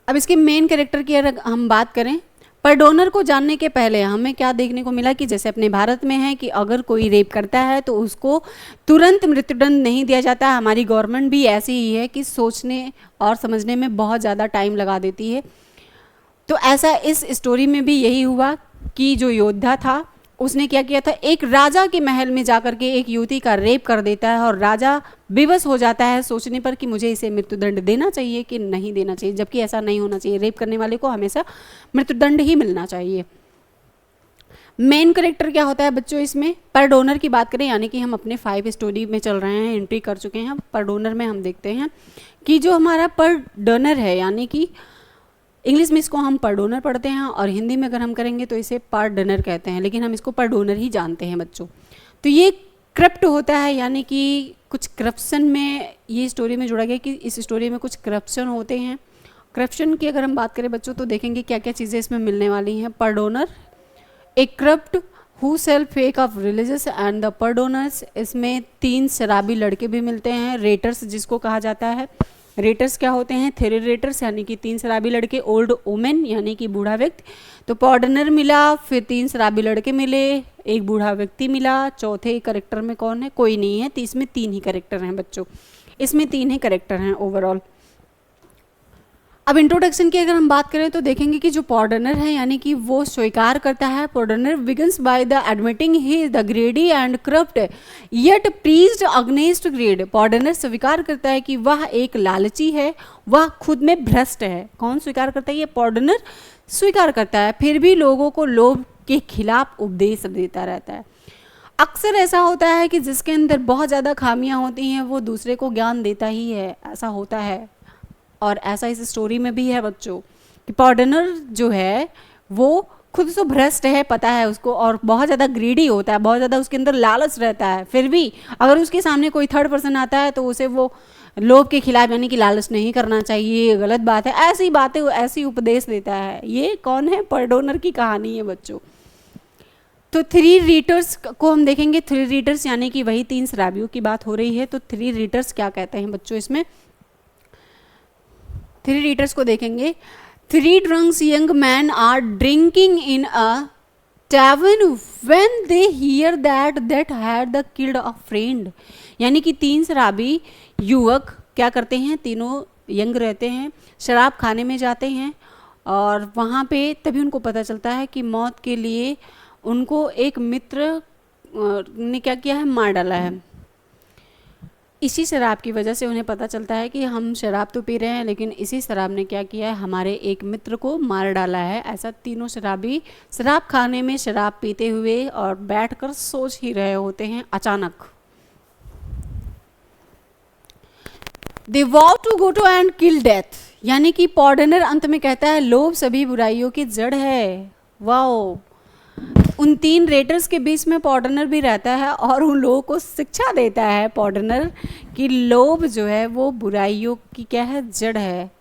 अब इसके मेन कैरेक्टर की अगर हम बात करें, पर डोनर को जानने के पहले हमें क्या देखने को मिला कि जैसे अपने भारत में है कि अगर कोई रेप करता है तो उसको तुरंत मृत्युदंड नहीं दिया जाता है। हमारी गवर्नमेंट भी ऐसी ही है कि सोचने और समझने में बहुत ज़्यादा टाइम लगा देती है। तो ऐसा इस स्टोरी में भी यही हुआ कि जो योद्धा था उसने क्या किया था, एक राजा के महल में जाकर के एक युवती का रेप कर देता है और राजा बेबस हो जाता है सोचने पर कि मुझे इसे मृत्युदंड देना चाहिए कि नहीं देना चाहिए, जबकि ऐसा नहीं होना चाहिए। रेप करने वाले को हमेशा मृत्युदंड ही मिलना चाहिए। मेन करेक्टर क्या होता है बच्चों इसमें? पर डोनर की बात करें, यानी कि हम अपने 5 स्टोरी में चल रहे हैं, एंट्री कर चुके हैं। पर डोनर में हम देखते हैं कि जो हमारा पर डोनर है, यानी कि इंग्लिश में इसको हम पर डोनर पढ़ते हैं और हिंदी में अगर हम करेंगे तो इसे पर डोनर कहते हैं, लेकिन हम इसको पर डोनर ही जानते हैं बच्चों। तो ये करप्ट होता है, यानी कि कुछ करप्शन में ये स्टोरी में जोड़ा गया कि इस स्टोरी में कुछ करप्शन होते हैं। करप्शन की अगर हम बात करें बच्चों तो देखेंगे क्या क्या चीज़ें इसमें मिलने वाली हैं। पर डोनर, एक corrupt who sell fake of religious and the pardoners, इसमें 3 शराबी लड़के भी मिलते हैं। रेटर्स जिसको कहा जाता है, रेटर्स क्या होते हैं? थ्री रेटर्स, यानी कि 3 शराबी लड़के। ओल्ड वोमेन, यानी कि बूढ़ा व्यक्ति। तो पॉर्डनर मिला, फिर 3 शराबी लड़के मिले, एक बूढ़ा व्यक्ति मिला। चौथे करेक्टर में कौन है? कोई नहीं है। इसमें 3 ही करेक्टर हैं बच्चों, इसमें 3 ही करेक्टर हैं ओवरऑल। अब इंट्रोडक्शन की अगर हम बात करें तो देखेंगे कि जो पॉर्डनर है, यानी कि वो स्वीकार करता है। Pardoner begins by the admitting he is the greedy and corrupt yet preached against greed. Pardoner स्वीकार करता है कि वह एक लालची है, वह खुद में भ्रष्ट है। कौन स्वीकार करता है? ये पॉर्डनर स्वीकार करता है, फिर भी लोगों को लोभ के खिलाफ उपदेश देता रहता है। अक्सर ऐसा होता है कि जिसके अंदर बहुत ज़्यादा खामियां होती हैं वो दूसरे को ज्ञान देता ही है, ऐसा होता है। और ऐसा इस स्टोरी में भी है बच्चों कि पॉर्डनर जो है वो खुद तो भ्रष्ट है, पता है उसको, और बहुत ज़्यादा ग्रीडी होता है, बहुत ज़्यादा उसके अंदर लालच रहता है। फिर भी अगर उसके सामने कोई थर्ड पर्सन आता है तो उसे वो लोभ के खिलाफ, यानी कि लालच नहीं करना चाहिए, गलत बात है, ऐसी बातें, ऐसी उपदेश देता है। ये कौन है? पर डोनर की कहानी है बच्चों। तो 3 रीडर्स को हम देखेंगे। 3 रीडर्स यानी कि वही 3 शराबियों की बात हो रही है। तो 3 रीडर्स क्या कहते हैं बच्चों इसमें? 3 रीडर्स को देखेंगे। 3 drunks young men are drinking in a tavern when they hear that had the killed a friend। यानी कि 3 शराबी युवक क्या करते हैं? तीनों यंग रहते हैं, शराब खाने में जाते हैं और वहाँ पे तभी उनको पता चलता है कि मौत के लिए उनको एक मित्र ने क्या किया है? मार डाला है। इसी शराब की वजह से उन्हें पता चलता है कि हम शराब तो पी रहे हैं लेकिन इसी शराब ने क्या किया है? हमारे एक मित्र को मार डाला है। ऐसा तीनों शराबी शराब खाने में शराब पीते हुए और बैठकर सोच ही रहे होते हैं। अचानक they vow to go to and kill death, यानी कि पॉर्डनर अंत में कहता है लोभ सभी बुराइयों की जड़ है। वाओ! उन 3 रेटर्स के बीच में पॉर्डनर भी रहता है और उन लोगों को शिक्षा देता है पॉर्डनर कि लोभ जो है वो बुराइयों की क्या है? जड़ है।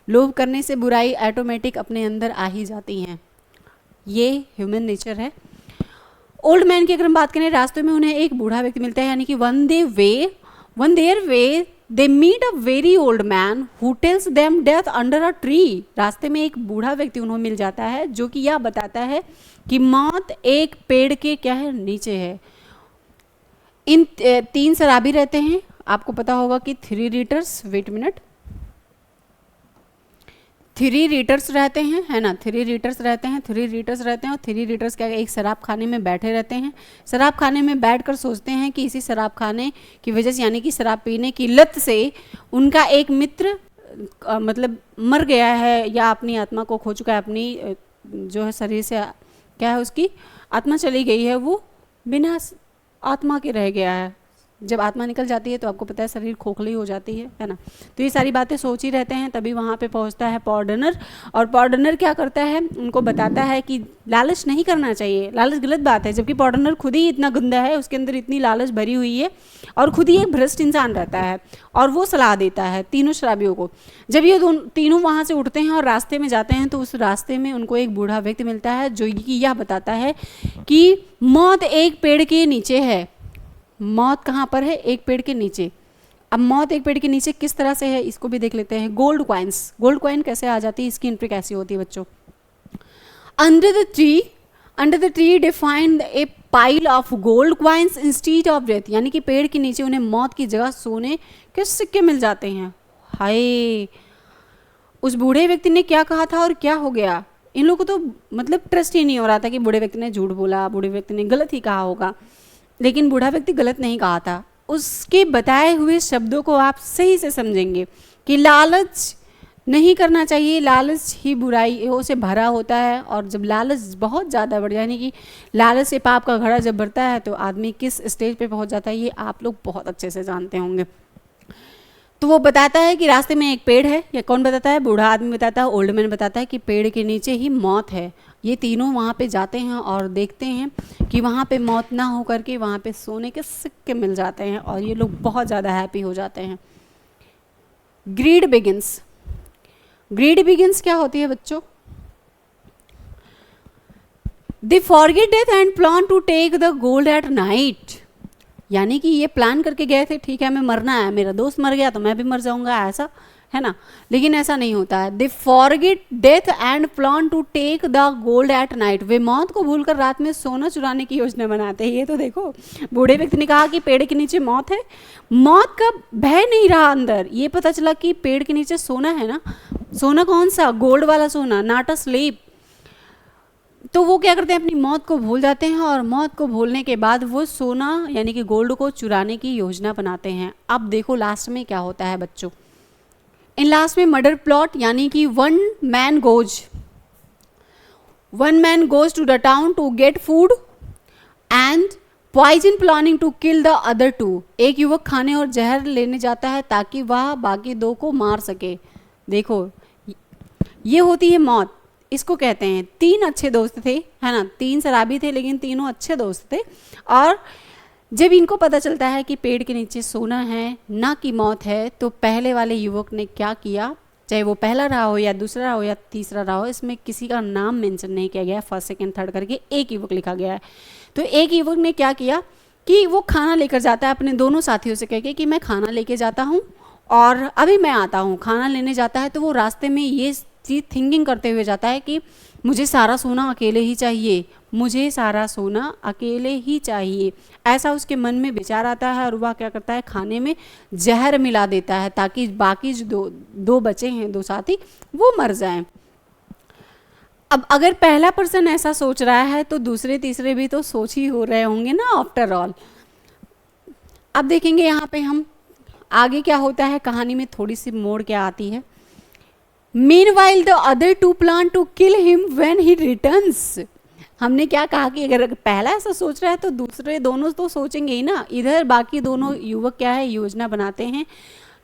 लोभ करने से बुराई ऑटोमेटिक अपने अंदर आ ही जाती हैं, ये ह्यूमन नेचर है। ओल्ड मैन की अगर हम बात करें, रास्ते में उन्हें एक बूढ़ा व्यक्ति मिलता है, यानी कि on their way they meet a very old man who tells them death under a tree. रास्ते में एक बूढ़ा व्यक्ति उन्हें मिल जाता है जो कि यह बताता है कि मौत एक पेड़ के क्या है? नीचे है। इन 3 शराबी रहते हैं, आपको पता होगा कि 3 रीडर्स, वेट मिनट, 3 रीडर्स रहते हैं, है ना? 3 रीडर्स रहते हैं, 3 रीडर्स रहते हैं और 3 रीडर्स क्या एक शराब खाने में बैठे रहते हैं। शराब खाने में बैठकर सोचते हैं कि इसी शराब खाने की वजह से, यानी कि शराब पीने की लत से उनका एक मित्र मतलब मर गया है या अपनी आत्मा को खो चुका है, अपनी जो है शरीर से क्या है उसकी आत्मा चली गई है, वो बिना आत्मा के रह गया है। जब आत्मा निकल जाती है तो आपको पता है शरीर खोखली हो जाती है ना? तो ये सारी बातें सोच ही रहते हैं। तभी वहाँ पे पहुँचता है पॉर्डनर और पॉर्डनर क्या करता है? उनको बताता है कि लालच नहीं करना चाहिए, लालच गलत बात है। जबकि पॉर्डनर खुद ही इतना गंदा है, उसके अंदर इतनी लालच भरी हुई है और खुद ही एक भ्रष्ट इंसान रहता है और वो सलाह देता है तीनों शराबियों को। जब ये तीनों वहाँ से उठते हैं और रास्ते में जाते हैं तो उस रास्ते में उनको एक बूढ़ा व्यक्ति मिलता है जो कि यह बताता है कि मौत एक पेड़ के नीचे है। मौत कहाँ पर है? एक पेड़ के नीचे। अब मौत एक पेड़ के नीचे किस तरह से है इसको भी देख लेते हैं। गोल्ड कॉइन्स, गोल्ड कॉइन कैसे आ जाती है, इसकी एंट्री कैसी होती है बच्चों? Under the tree, under the tree they find A pile of gold coins instead of death, यानी कि पेड़ के नीचे उन्हें मौत की जगह सोने के सिक्के मिल जाते हैं। हाय, उस बूढ़े व्यक्ति ने क्या कहा था और क्या हो गया? इन लोगों को तो मतलब ट्रस्ट ही नहीं हो रहा था कि बूढ़े व्यक्ति ने झूठ बोला, बूढ़े व्यक्ति ने गलत ही कहा होगा। लेकिन बूढ़ा व्यक्ति गलत नहीं कहा था। उसके बताए हुए शब्दों को आप सही से समझेंगे कि लालच नहीं करना चाहिए, लालच ही बुराइयों से भरा होता है। और जब लालच बहुत ज़्यादा बढ़ जाए, यानी कि लालच से पाप का घड़ा जब बढ़ता है तो आदमी किस स्टेज पे पहुंच जाता है, ये आप लोग बहुत अच्छे से जानते होंगे। तो वो बताता है कि रास्ते में एक पेड़ है, या कौन बताता है? बूढ़ा आदमी बताता है, ओल्ड मैन बताता है कि पेड़ के नीचे ही मौत है। ये तीनों वहाँ पे जाते हैं और देखते हैं कि वहाँ पे मौत ना हो करके वहाँ पे सोने के सिक्के मिल जाते हैं, और ये लोग बहुत ज़्यादा हैप्पी हो जाते हैं। Grid begins. ग्रीड बिगिंस क्या होती है बच्चों? They forget death and plan to take the gold at night, यानी कि ये प्लान करके गए थे, ठीक है हमें मरना है, मेरा दोस्त मर गया तो मैं भी मर जाऊंगा, ऐसा है ना। लेकिन ऐसा नहीं होता है। They forget death and plan to take the gold at night, वे मौत को भूलकर रात में सोना चुराने की योजना बनाते हैं। ये तो देखो, बूढ़े व्यक्ति ने कहा कि पेड़ के नीचे मौत है, मौत का भय नहीं रहा अंदर, ये पता चला कि पेड़ के नीचे सोना है ना। सोना कौन सा? गोल्ड वाला सोना, नॉट अ स्लीप। तो वो क्या करते हैं, अपनी मौत को भूल जाते हैं, और मौत को भूलने के बाद वो सोना यानी कि गोल्ड को चुराने की योजना बनाते हैं। अब देखो लास्ट में क्या होता है बच्चों। इन लास्ट में मर्डर प्लॉट, यानी कि one man goes to the town to get food and poison planning to kill the other two. एक युवक खाने और जहर लेने जाता है ताकि वह बाकी दो को मार सके। देखो ये होती है मौत। इसको कहते हैं, तीन अच्छे दोस्त थे, है ना, तीन शराबी थे लेकिन तीनों अच्छे दोस्त थे। और जब इनको पता चलता है कि पेड़ के नीचे सोना है ना कि मौत है, तो पहले वाले युवक ने क्या किया, चाहे वो पहला रहा हो या दूसरा रहा हो या तीसरा रहा हो, इसमें किसी का नाम मेंशन नहीं किया गया है, फर्स्ट सेकंड थर्ड करके एक युवक लिखा गया है। तो एक युवक ने क्या किया कि वो खाना लेकर जाता है अपने दोनों साथियों से कह के कि मैं खाना लेके जाता हूँ और अभी मैं आता हूँ। खाना लेने जाता है तो वो रास्ते में ये चीज़ थिंकिंग करते हुए जाता है कि मुझे सारा सोना अकेले ही चाहिए, मुझे सारा सोना अकेले ही चाहिए, ऐसा उसके मन में विचार आता है। और वह क्या करता है, खाने में जहर मिला देता है ताकि बाकी जो दो बचे हैं, दो साथी, वो मर जाएं। अब अगर पहला पर्सन ऐसा सोच रहा है तो दूसरे तीसरे भी तो सोच ही हो रहे होंगे ना, आफ्टर ऑल। अब देखेंगे यहाँ पे हम आगे क्या होता है, कहानी में थोड़ी सी मोड़ क्या आती है। Meanwhile the other two plan to kill him when he returns। हमने क्या कहा कि अगर पहला ऐसा सोच रहा है तो दूसरे दोनों तो सोचेंगे ही ना। इधर बाकी दोनों युवक क्या है, योजना बनाते हैं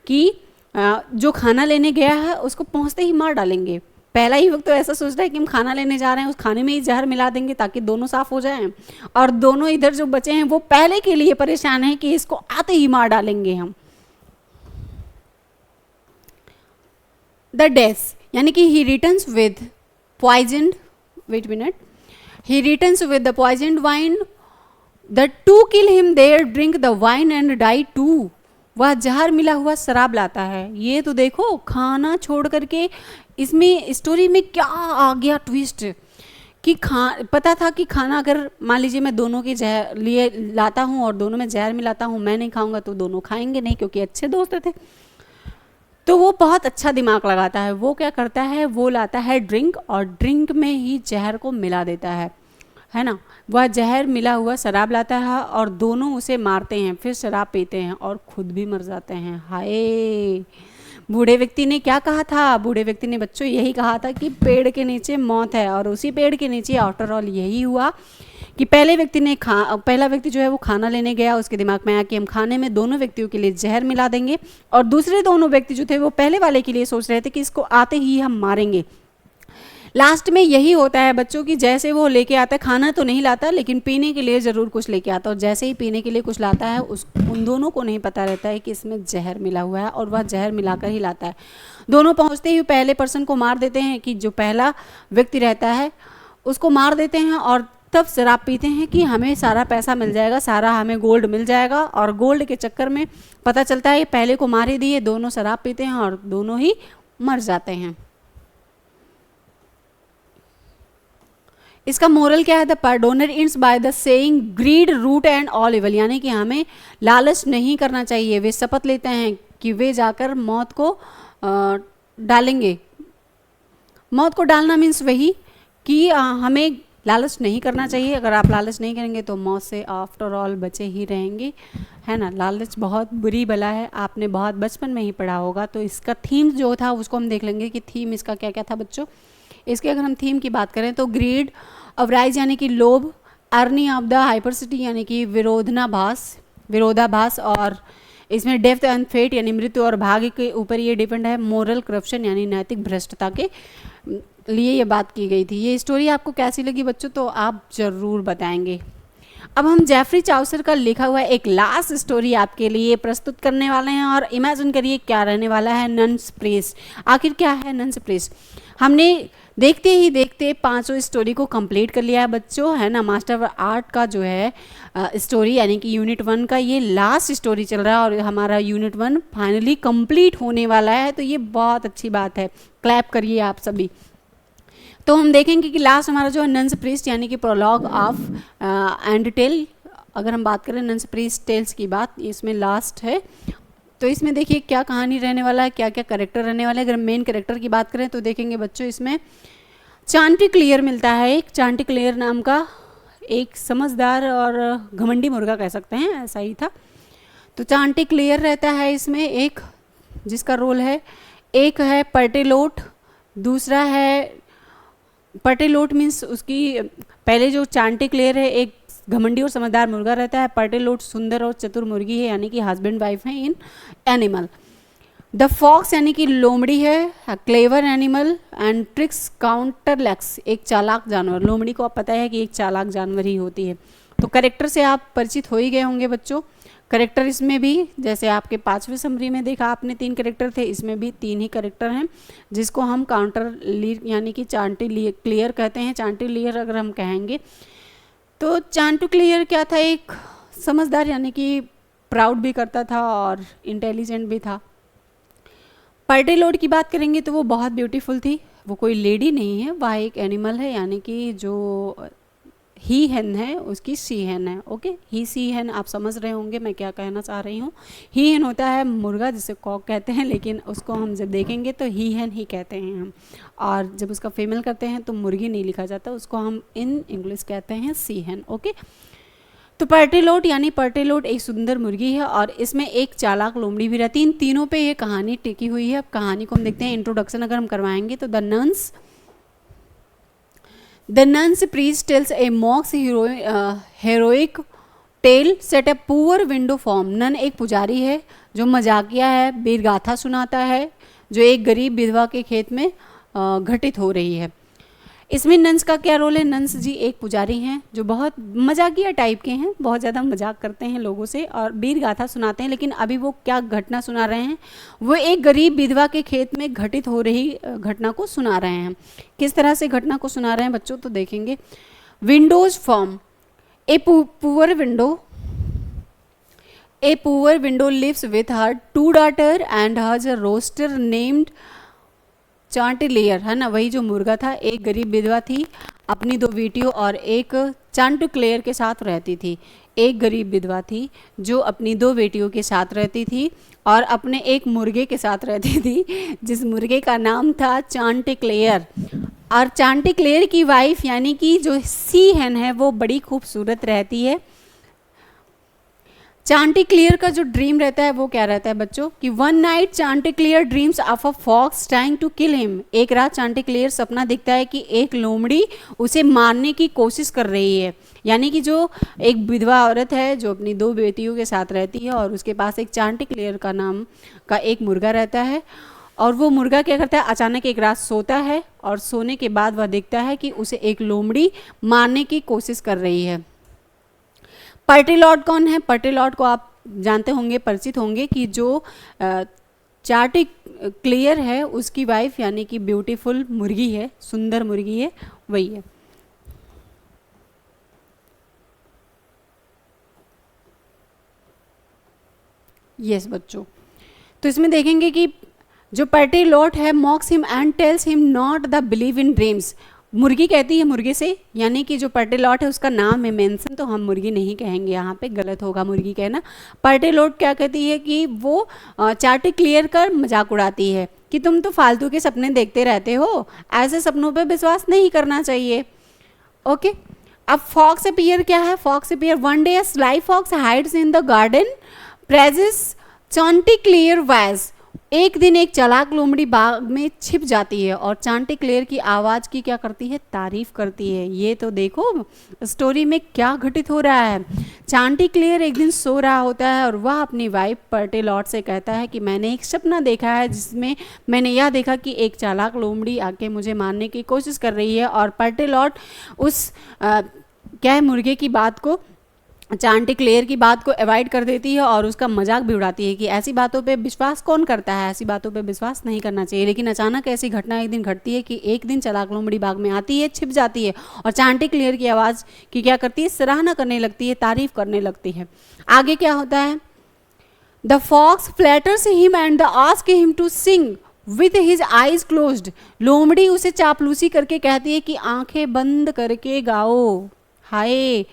कि जो खाना लेने गया है उसको पहुंचते ही मार डालेंगे। पहला युवक तो ऐसा सोच रहा है कि हम खाना लेने जा रहे हैं, उस खाने में ही जहर मिला देंगे ताकि दोनों साफ हो जाएं। और दोनों इधर जो बचे हैं वो पहले के लिए परेशान हैं कि इसको आते ही मार डालेंगे हम। द डेथ, यानी कि he returns with poisoned, wait minute, he returns with the poisoned wine, the two kill him there drink the wine and die too. वह जहर मिला हुआ शराब लाता है। ये तो देखो खाना छोड़ करके, इसमें स्टोरी में क्या आ गया ट्विस्ट कि पता था कि खाना अगर मान लीजिए मैं दोनों के जहर लिए लाता हूँ और दोनों में जहर मिलाता हूँ, मैं नहीं खाऊंगा तो दोनों खाएंगे नहीं क्योंकि अच्छे दोस्त थे। तो वो बहुत अच्छा दिमाग लगाता है। वो क्या करता है, वो लाता है ड्रिंक और ड्रिंक में ही जहर को मिला देता है ना। वह जहर मिला हुआ शराब लाता है और दोनों उसे मारते हैं, फिर शराब पीते हैं और खुद भी मर जाते हैं। हाय, बूढ़े व्यक्ति ने क्या कहा था? बूढ़े व्यक्ति ने बच्चों यही कहा था कि पेड़ के नीचे मौत है, और उसी पेड़ के नीचे आफ्टर ऑल यही हुआ कि पहला व्यक्ति जो है वो खाना लेने गया, उसके दिमाग में आया कि हम खाने में दोनों व्यक्तियों के लिए जहर मिला देंगे, और दूसरे दोनों व्यक्ति जो थे वो पहले वाले के लिए सोच रहे थे कि इसको आते ही हम मारेंगे। लास्ट में यही होता है बच्चों की, जैसे वो लेके आता है, खाना तो नहीं लाता लेकिन पीने के लिए ज़रूर कुछ लेके आता है, और जैसे ही पीने के लिए कुछ लाता है उन दोनों को नहीं पता रहता है कि इसमें जहर मिला हुआ है, और वह जहर मिलाकर ही लाता है। दोनों पहुंचते ही पहले पर्सन को मार देते हैं, कि जो पहला व्यक्ति रहता है उसको मार देते हैं, और तब शराब पीते हैं कि हमें सारा पैसा मिल जाएगा, सारा हमें गोल्ड मिल जाएगा। और गोल्ड के चक्कर में पता चलता है पहले को मार ही दिए, दोनों शराब पीते हैं और दोनों ही मर जाते हैं। इसका मोरल क्या है? The pardoner ends by the saying greed root and all evil, यानी कि हमें लालच नहीं करना चाहिए। वे शपथ लेते हैं कि वे जाकर मौत को डालेंगे। मौत को डालना मीन्स वही कि हमें लालच नहीं करना चाहिए। अगर आप लालच नहीं करेंगे तो मौत से आफ्टर ऑल बचे ही रहेंगे, है ना। लालच बहुत बुरी बला है, आपने बहुत बचपन में ही पढ़ा होगा। तो इसका थीम जो था उसको हम देख लेंगे कि थीम इसका क्या क्या था बच्चों। इसके अगर हम थीम की बात करें तो ग्रीड, अवराइज यानी कि लोभ, अर्नी ऑफ द हाइपरसिटी यानी कि विरोधाभास, और इसमें डेप्थ एंड फेट यानी मृत्यु और भाग्य के ऊपर ये डिपेंड है। मोरल करप्शन यानी नैतिक भ्रष्टता के लिए ये बात की गई थी। ये स्टोरी आपको कैसी लगी बच्चों, तो आप ज़रूर बताएंगे। अब हम जेफरी चाउसर का लिखा हुआ एक लास्ट स्टोरी आपके लिए प्रस्तुत करने वाले हैं, और इमेजिन करिए क्या रहने वाला है, नन्स प्रेस। आखिर क्या है नन्स प्रेस? हमने देखते ही देखते 5 स्टोरी को कंप्लीट कर लिया है बच्चों, है ना। मास्टर आर्ट का जो है स्टोरी यानी कि यूनिट 1 का ये लास्ट स्टोरी चल रहा है, और हमारा यूनिट 1 फाइनली कंप्लीट होने वाला है। तो ये बहुत अच्छी बात है, क्लैप करिए आप सभी। तो हम देखेंगे कि लास्ट हमारा जो है नन्स प्रीस्ट यानी कि प्रोलॉग ऑफ एंड टेल। अगर हम बात करें नन्स प्रीस्ट टेल्स की बात, इसमें लास्ट है। तो इसमें देखिए क्या कहानी रहने वाला है, क्या क्या करेक्टर रहने वाले हैं। अगर मेन करेक्टर की बात करें तो देखेंगे बच्चों इसमें चांटिक्लियर मिलता है। एक चांटिक्लियर नाम का एक समझदार और घमंडी मुर्गा कह सकते हैं, ऐसा ही था। तो चांटिक्लियर रहता है इसमें एक, जिसका रोल है, एक है पर्टेलोट, दूसरा है पर्टेलोट मीन्स उसकी पहले जो चांटिक्लियर है एक घमंडी और समझदार मुर्गा रहता है। पर्टेलोट सुंदर और चतुर मुर्गी है यानी कि हस्बैंड वाइफ है इन एनिमल। द फॉक्स यानी कि लोमड़ी है, क्लेवर एनिमल, एंड ट्रिक्स काउंटरलेक्स एक चालाक जानवर। लोमड़ी को आप पता है कि एक चालाक जानवर ही होती है। तो करेक्टर से आप परिचित हो ही गए होंगे बच्चों। करेक्टर इसमें भी जैसे आपके 5वें समरी में देखा आपने 3 करेक्टर थे, इसमें भी 3 ही करेक्टर हैं, जिसको हम काउंटर लीर यानी कि चांटिक्लियर कहते हैं। चांटिक्लियर अगर हम कहेंगे तो चांटिक्लियर क्या था, एक समझदार यानी कि प्राउड भी करता था और इंटेलिजेंट भी था। पर्टेलोट की बात करेंगे तो वो बहुत ब्यूटीफुल थी। वो कोई लेडी नहीं है, वह एक एनिमल है यानी कि जो ही हैन है उसकी सी हैन है। ओके, ही सी हैन आप समझ रहे होंगे मैं क्या कहना चाह रही हूँ। ही हैन होता है मुर्गा जिसे कॉक कहते हैं, लेकिन उसको हम जब देखेंगे तो ही हैन ही कहते हैं हम। और जब उसका फीमेल करते हैं तो मुर्गी नहीं लिखा जाता, उसको हम इन इंग्लिश कहते हैं सी हैन। ओके, तो पर्टेलोट यानी पर्टेलोट एक सुंदर मुर्गी है और इसमें एक चालाक लोमड़ी भी रहती है। इन तीनों पे ये कहानी टिकी हुई है। अब कहानी को हम देखते हैं। इंट्रोडक्शन अगर हम करवाएंगे तो The nun's priest tells a mock's heroic tale set a poor widow form। Nun एक पुजारी है जो मजाकिया है, वीरगाथा सुनाता है जो एक गरीब विधवा के खेत में घटित हो रही है। इसमें नंस का क्या रोल है? नंस जी एक पुजारी हैं जो बहुत मजाकिया टाइप के हैं, बहुत ज़्यादा मजाक करते हैं लोगों से और वीर गाथा सुनाते हैं। लेकिन अभी वो क्या घटना सुना रहे हैं? वो एक गरीब विधवा के खेत में घटित हो रही घटना को सुना रहे हैं। किस तरह से घटना को सुना रहे हैं बच्चों, तो देखेंगे। Widow's farm a poor widow lives with her 2 daughter and hers a rooster named Chanticleer, है ना, वही जो मुर्गा था। एक गरीब विधवा थी, अपनी 2 बेटियों और एक चांटिक्लियर के साथ रहती थी। एक गरीब विधवा थी जो अपनी 2 बेटियों के साथ रहती थी और अपने एक मुर्गे के साथ रहती थी, जिस मुर्गे का नाम था चांटिक्लियर। और चांटिक्लियर की वाइफ यानी कि जो सी हैन है वो बड़ी खूबसूरत रहती है। चांटिक्लियर का जो ड्रीम रहता है वो क्या रहता है बच्चों कि one night Chanticleer dreams of a fox trying to kill him. एक रात चांटिक्लियर सपना दिखता है कि एक लोमड़ी उसे मारने की कोशिश कर रही है। यानी कि जो एक विधवा औरत है जो अपनी 2 बेटियों के साथ रहती है और उसके पास एक चांटिक्लियर का नाम का एक मुर्गा रहता है। और वो मुर्गा क्या करता है, अचानक एक रात सोता है और सोने के बाद वह देखता है कि उसे एक लोमड़ी मारने की कोशिश कर रही है। पर्टेलॉट कौन है? पर्टेलॉट को आप जानते होंगे, परिचित होंगे कि जो चांटिक्लियर है उसकी वाइफ यानी कि ब्यूटीफुल मुर्गी है, सुंदर मुर्गी है, वही है। यस बच्चों, तो इसमें देखेंगे कि जो पर्टेलॉट है मॉक्स him and tells him not the believe in dreams. मुर्गी कहती है मुर्गे से, यानी कि जो पर्टेलॉट है उसका नाम है मेंशन, तो हम मुर्गी नहीं कहेंगे, यहाँ पे गलत होगा मुर्गी कहना। पर्टेलॉट क्या कहती है कि वो चार्टी क्लियर कर मजाक उड़ाती है कि तुम तो फालतू के सपने देखते रहते हो, ऐसे सपनों पे विश्वास नहीं करना चाहिए। ओके, अब फॉक्स अपीयर क्या है? Fox appear, one day sly fox hides in the garden praises Chanticleer voice. एक दिन एक चालाक लोमड़ी बाग में छिप जाती है और चांटिक्लेयर की आवाज़ की क्या करती है? तारीफ करती है। ये तो देखो स्टोरी में क्या घटित हो रहा है। चांटिक्लेयर एक दिन सो रहा होता है और वह अपनी वाइफ पर्टेलॉट से कहता है कि मैंने एक सपना देखा है जिसमें मैंने यह देखा कि एक चालाक लोमड़ी आके मुझे मारने की कोशिश कर रही है। और पर्टेलॉट उस क्या है मुर्गे की बात को, चांटिक्लेयर की बात को अवॉइड कर देती है और उसका मजाक भी उड़ाती है कि ऐसी बातों पे विश्वास कौन करता है, ऐसी बातों पे विश्वास नहीं करना चाहिए। लेकिन अचानक ऐसी घटना एक दिन घटती है कि एक दिन चालाक लोमड़ी बाग में आती है, छिप जाती है और चांटिक्लेयर की आवाज़ की क्या करती है? सराहना करने लगती है, तारीफ करने लगती है। आगे क्या होता है? The fox flatters him and ask him to sing with his eyes closed. लोमड़ी उसे चापलूसी करके कहती है कि आंखें बंद करके गाओ। हाय,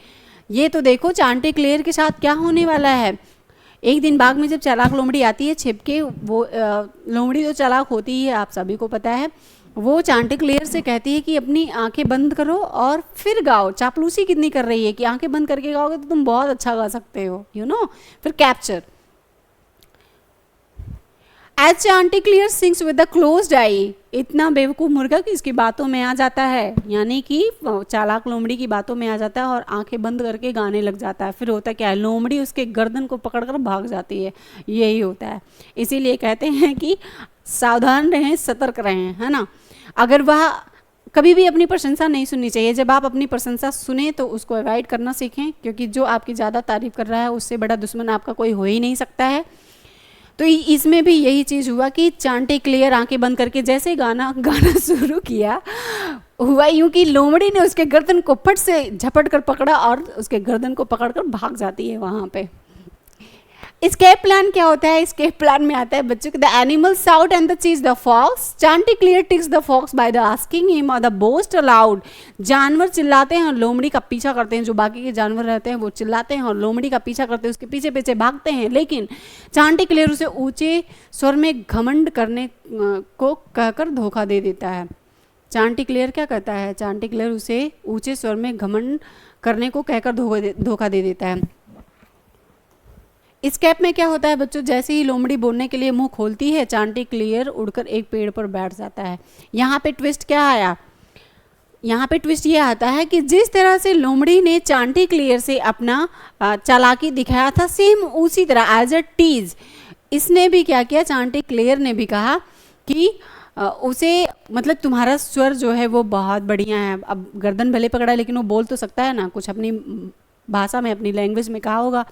ये तो देखो चांटिक्लेयर के साथ क्या होने वाला है। एक दिन बाग में जब चालाक लोमड़ी आती है छिपके, वो लोमड़ी तो चालाक होती ही है, आप सभी को पता है। वो चांटिक्लेयर से कहती है कि अपनी आंखें बंद करो और फिर गाओ। चापलूसी कितनी कर रही है कि आंखें बंद करके गाओगे तो तुम बहुत अच्छा गा सकते हो, यू नो। फिर capture, as Chanticleer sings with the closed eye. इतना बेवकूफ़ मुर्गा कि इसकी बातों में आ जाता है, यानी कि चालाक लोमड़ी की बातों में आ जाता है और आंखें बंद करके गाने लग जाता है। फिर होता क्या है? लोमड़ी उसके गर्दन को पकड़कर भाग जाती है। यही होता है, इसीलिए कहते हैं कि सावधान रहें, सतर्क रहें, है ना। अगर वह कभी भी अपनी प्रशंसा नहीं सुननी चाहिए। जब आप अपनी प्रशंसा सुने तो उसको अवॉइड करना सीखें, क्योंकि जो आपकी ज़्यादा तारीफ कर रहा है उससे बड़ा दुश्मन आपका कोई हो ही नहीं सकता है। तो इसमें भी यही चीज़ हुआ कि चांटिक्लेयर आंखें बंद करके जैसे गाना शुरू किया, हुआ यूं कि लोमड़ी ने उसके गर्दन को फट से झपट कर पकड़ा और उसके गर्दन को पकड़कर भाग जाती है वहाँ पे। एस्केप प्लान क्या होता है? एस्केप प्लान में आता है बच्चों के, the animal shout and the chase the fox. Chanticleer tricks the fox by the asking him और द बोस्ट अलाउड। जानवर चिल्लाते हैं और लोमड़ी का पीछा करते हैं। जो बाकी के जानवर रहते हैं वो चिल्लाते हैं और लोमड़ी का पीछा करते हैं, उसके पीछे पीछे भागते हैं। लेकिन चांटिक्लेयर उसे ऊंचे स्वर में घमंड करने को कहकर धोखा दे देता है। चांटिक्लेयर क्या कहता है? चांटिक्लेयर उसे ऊंचे स्वर में घमंड करने को कहकर धोखा दे देता है। स्केप में क्या होता है बच्चों? जैसे ही लोमड़ी बोलने के लिए मुंह खोलती है, चांटिक्लेयर उड़कर एक पेड़ पर बैठ जाता है। यहाँ पे ट्विस्ट क्या आया? यहाँ पे ट्विस्ट ये आता है कि जिस तरह से लोमड़ी ने चांटिक्लेयर से अपना चालाकी दिखाया था, सेम उसी तरह एज अ टीज इसने भी क्या किया? चांटिक्लेयर ने भी कहा कि उसे, मतलब तुम्हारा स्वर जो है वो बहुत बढ़िया है। अब गर्दन भले पकड़ा लेकिन वो बोल तो सकता है ना, कुछ अपनी भाषा में, अपनी लैंग्वेज में कहा होगा।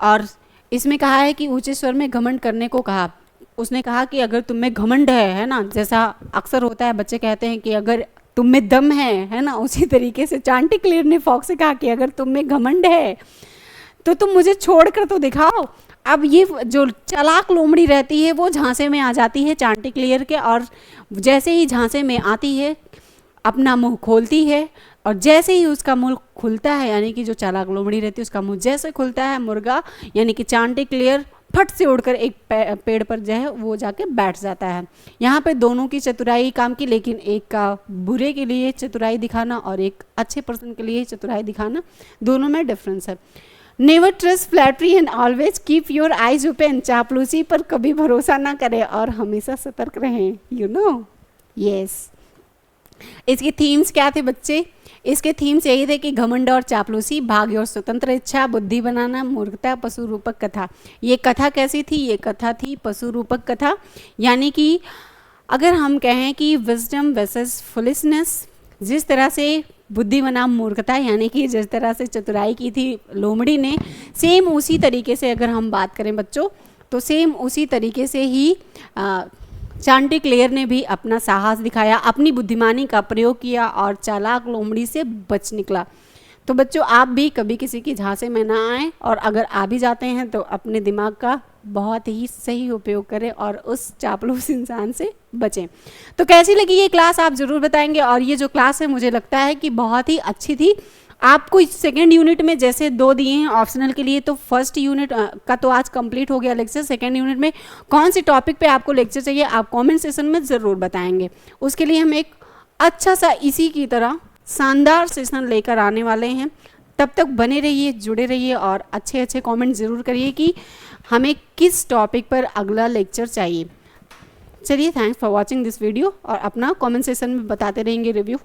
और इसमें कहा है कि ऊंचे स्वर में घमंड करने को कहा। उसने कहा कि अगर तुम में घमंड है ना, जैसा अक्सर होता है बच्चे कहते हैं कि अगर तुम में दम है ना, उसी तरीके से चांटिक्लेयर ने फॉक्स से कहा कि अगर तुम में घमंड है तो तुम मुझे छोड़कर तो दिखाओ। अब ये जो चालाक लोमड़ी रहती है वो झांसे में आ जाती है चांटिक्लेयर के, और जैसे ही झांसे में आती है अपना मुंह खोलती है, और जैसे ही उसका मुंह खुलता है, यानी कि जो चालाक लोमड़ी रहती है उसका मुंह जैसे खुलता है, मुर्गा यानी कि चांटिक्लेयर फट से उड़कर एक पेड़ पर जो है वो जाके बैठ जाता है। यहाँ पे दोनों की चतुराई काम की, लेकिन एक का बुरे के लिए चतुराई दिखाना और एक अच्छे पर्सन के लिए चतुराई दिखाना, दोनों में डिफरेंस है। Never trust flattery and always keep your eyes open. चापलूसी पर कभी भरोसा ना करें और हमेशा सतर्क रहें, यू नो। यस, इसके थीम्स क्या थे बच्चे? इसके थीम्स यही थे कि घमंड और चापलूसी, भाग्य और स्वतंत्र इच्छा, बुद्धि बनाना, मूर्खता, पशु रूपक कथा। ये कथा कैसी थी? ये कथा थी पशु रूपक कथा, यानी कि अगर हम कहें कि विजडम वर्सेस फुलिशनेस, जिस तरह से बुद्धि बनाम मूर्खता, यानी कि जिस तरह से चतुराई की थी लोमड़ी ने, सेम उसी तरीके से अगर हम बात करें बच्चों, तो सेम उसी तरीके से ही चांटिक्लेयर ने भी अपना साहस दिखाया, अपनी बुद्धिमानी का प्रयोग किया और चालाक लोमड़ी से बच निकला। तो बच्चों, आप भी कभी किसी की झांसे में ना आए, और अगर आ भी जाते हैं तो अपने दिमाग का बहुत ही सही उपयोग करें और उस चापलूस इंसान से बचें। तो कैसी लगी ये क्लास आप ज़रूर बताएंगे। और ये जो क्लास है मुझे लगता है कि बहुत ही अच्छी थी। आपको सेकेंड यूनिट में जैसे 2 दिए हैं ऑप्शनल के लिए, तो फर्स्ट यूनिट का तो आज कंप्लीट हो गया लेक्चर। सेकेंड यूनिट में कौन सी टॉपिक पे आपको लेक्चर चाहिए आप कमेंट सेशन में ज़रूर बताएंगे। उसके लिए हम एक अच्छा सा इसी की तरह शानदार सेशन लेकर आने वाले हैं। तब तक बने रहिए, जुड़े रहिए और अच्छे अच्छे कमेंट ज़रूर करिए कि हमें किस टॉपिक पर अगला लेक्चर चाहिए। चलिए, thanks for watching this video और अपना कमेंट सेशन में बताते रहेंगे रिव्यू।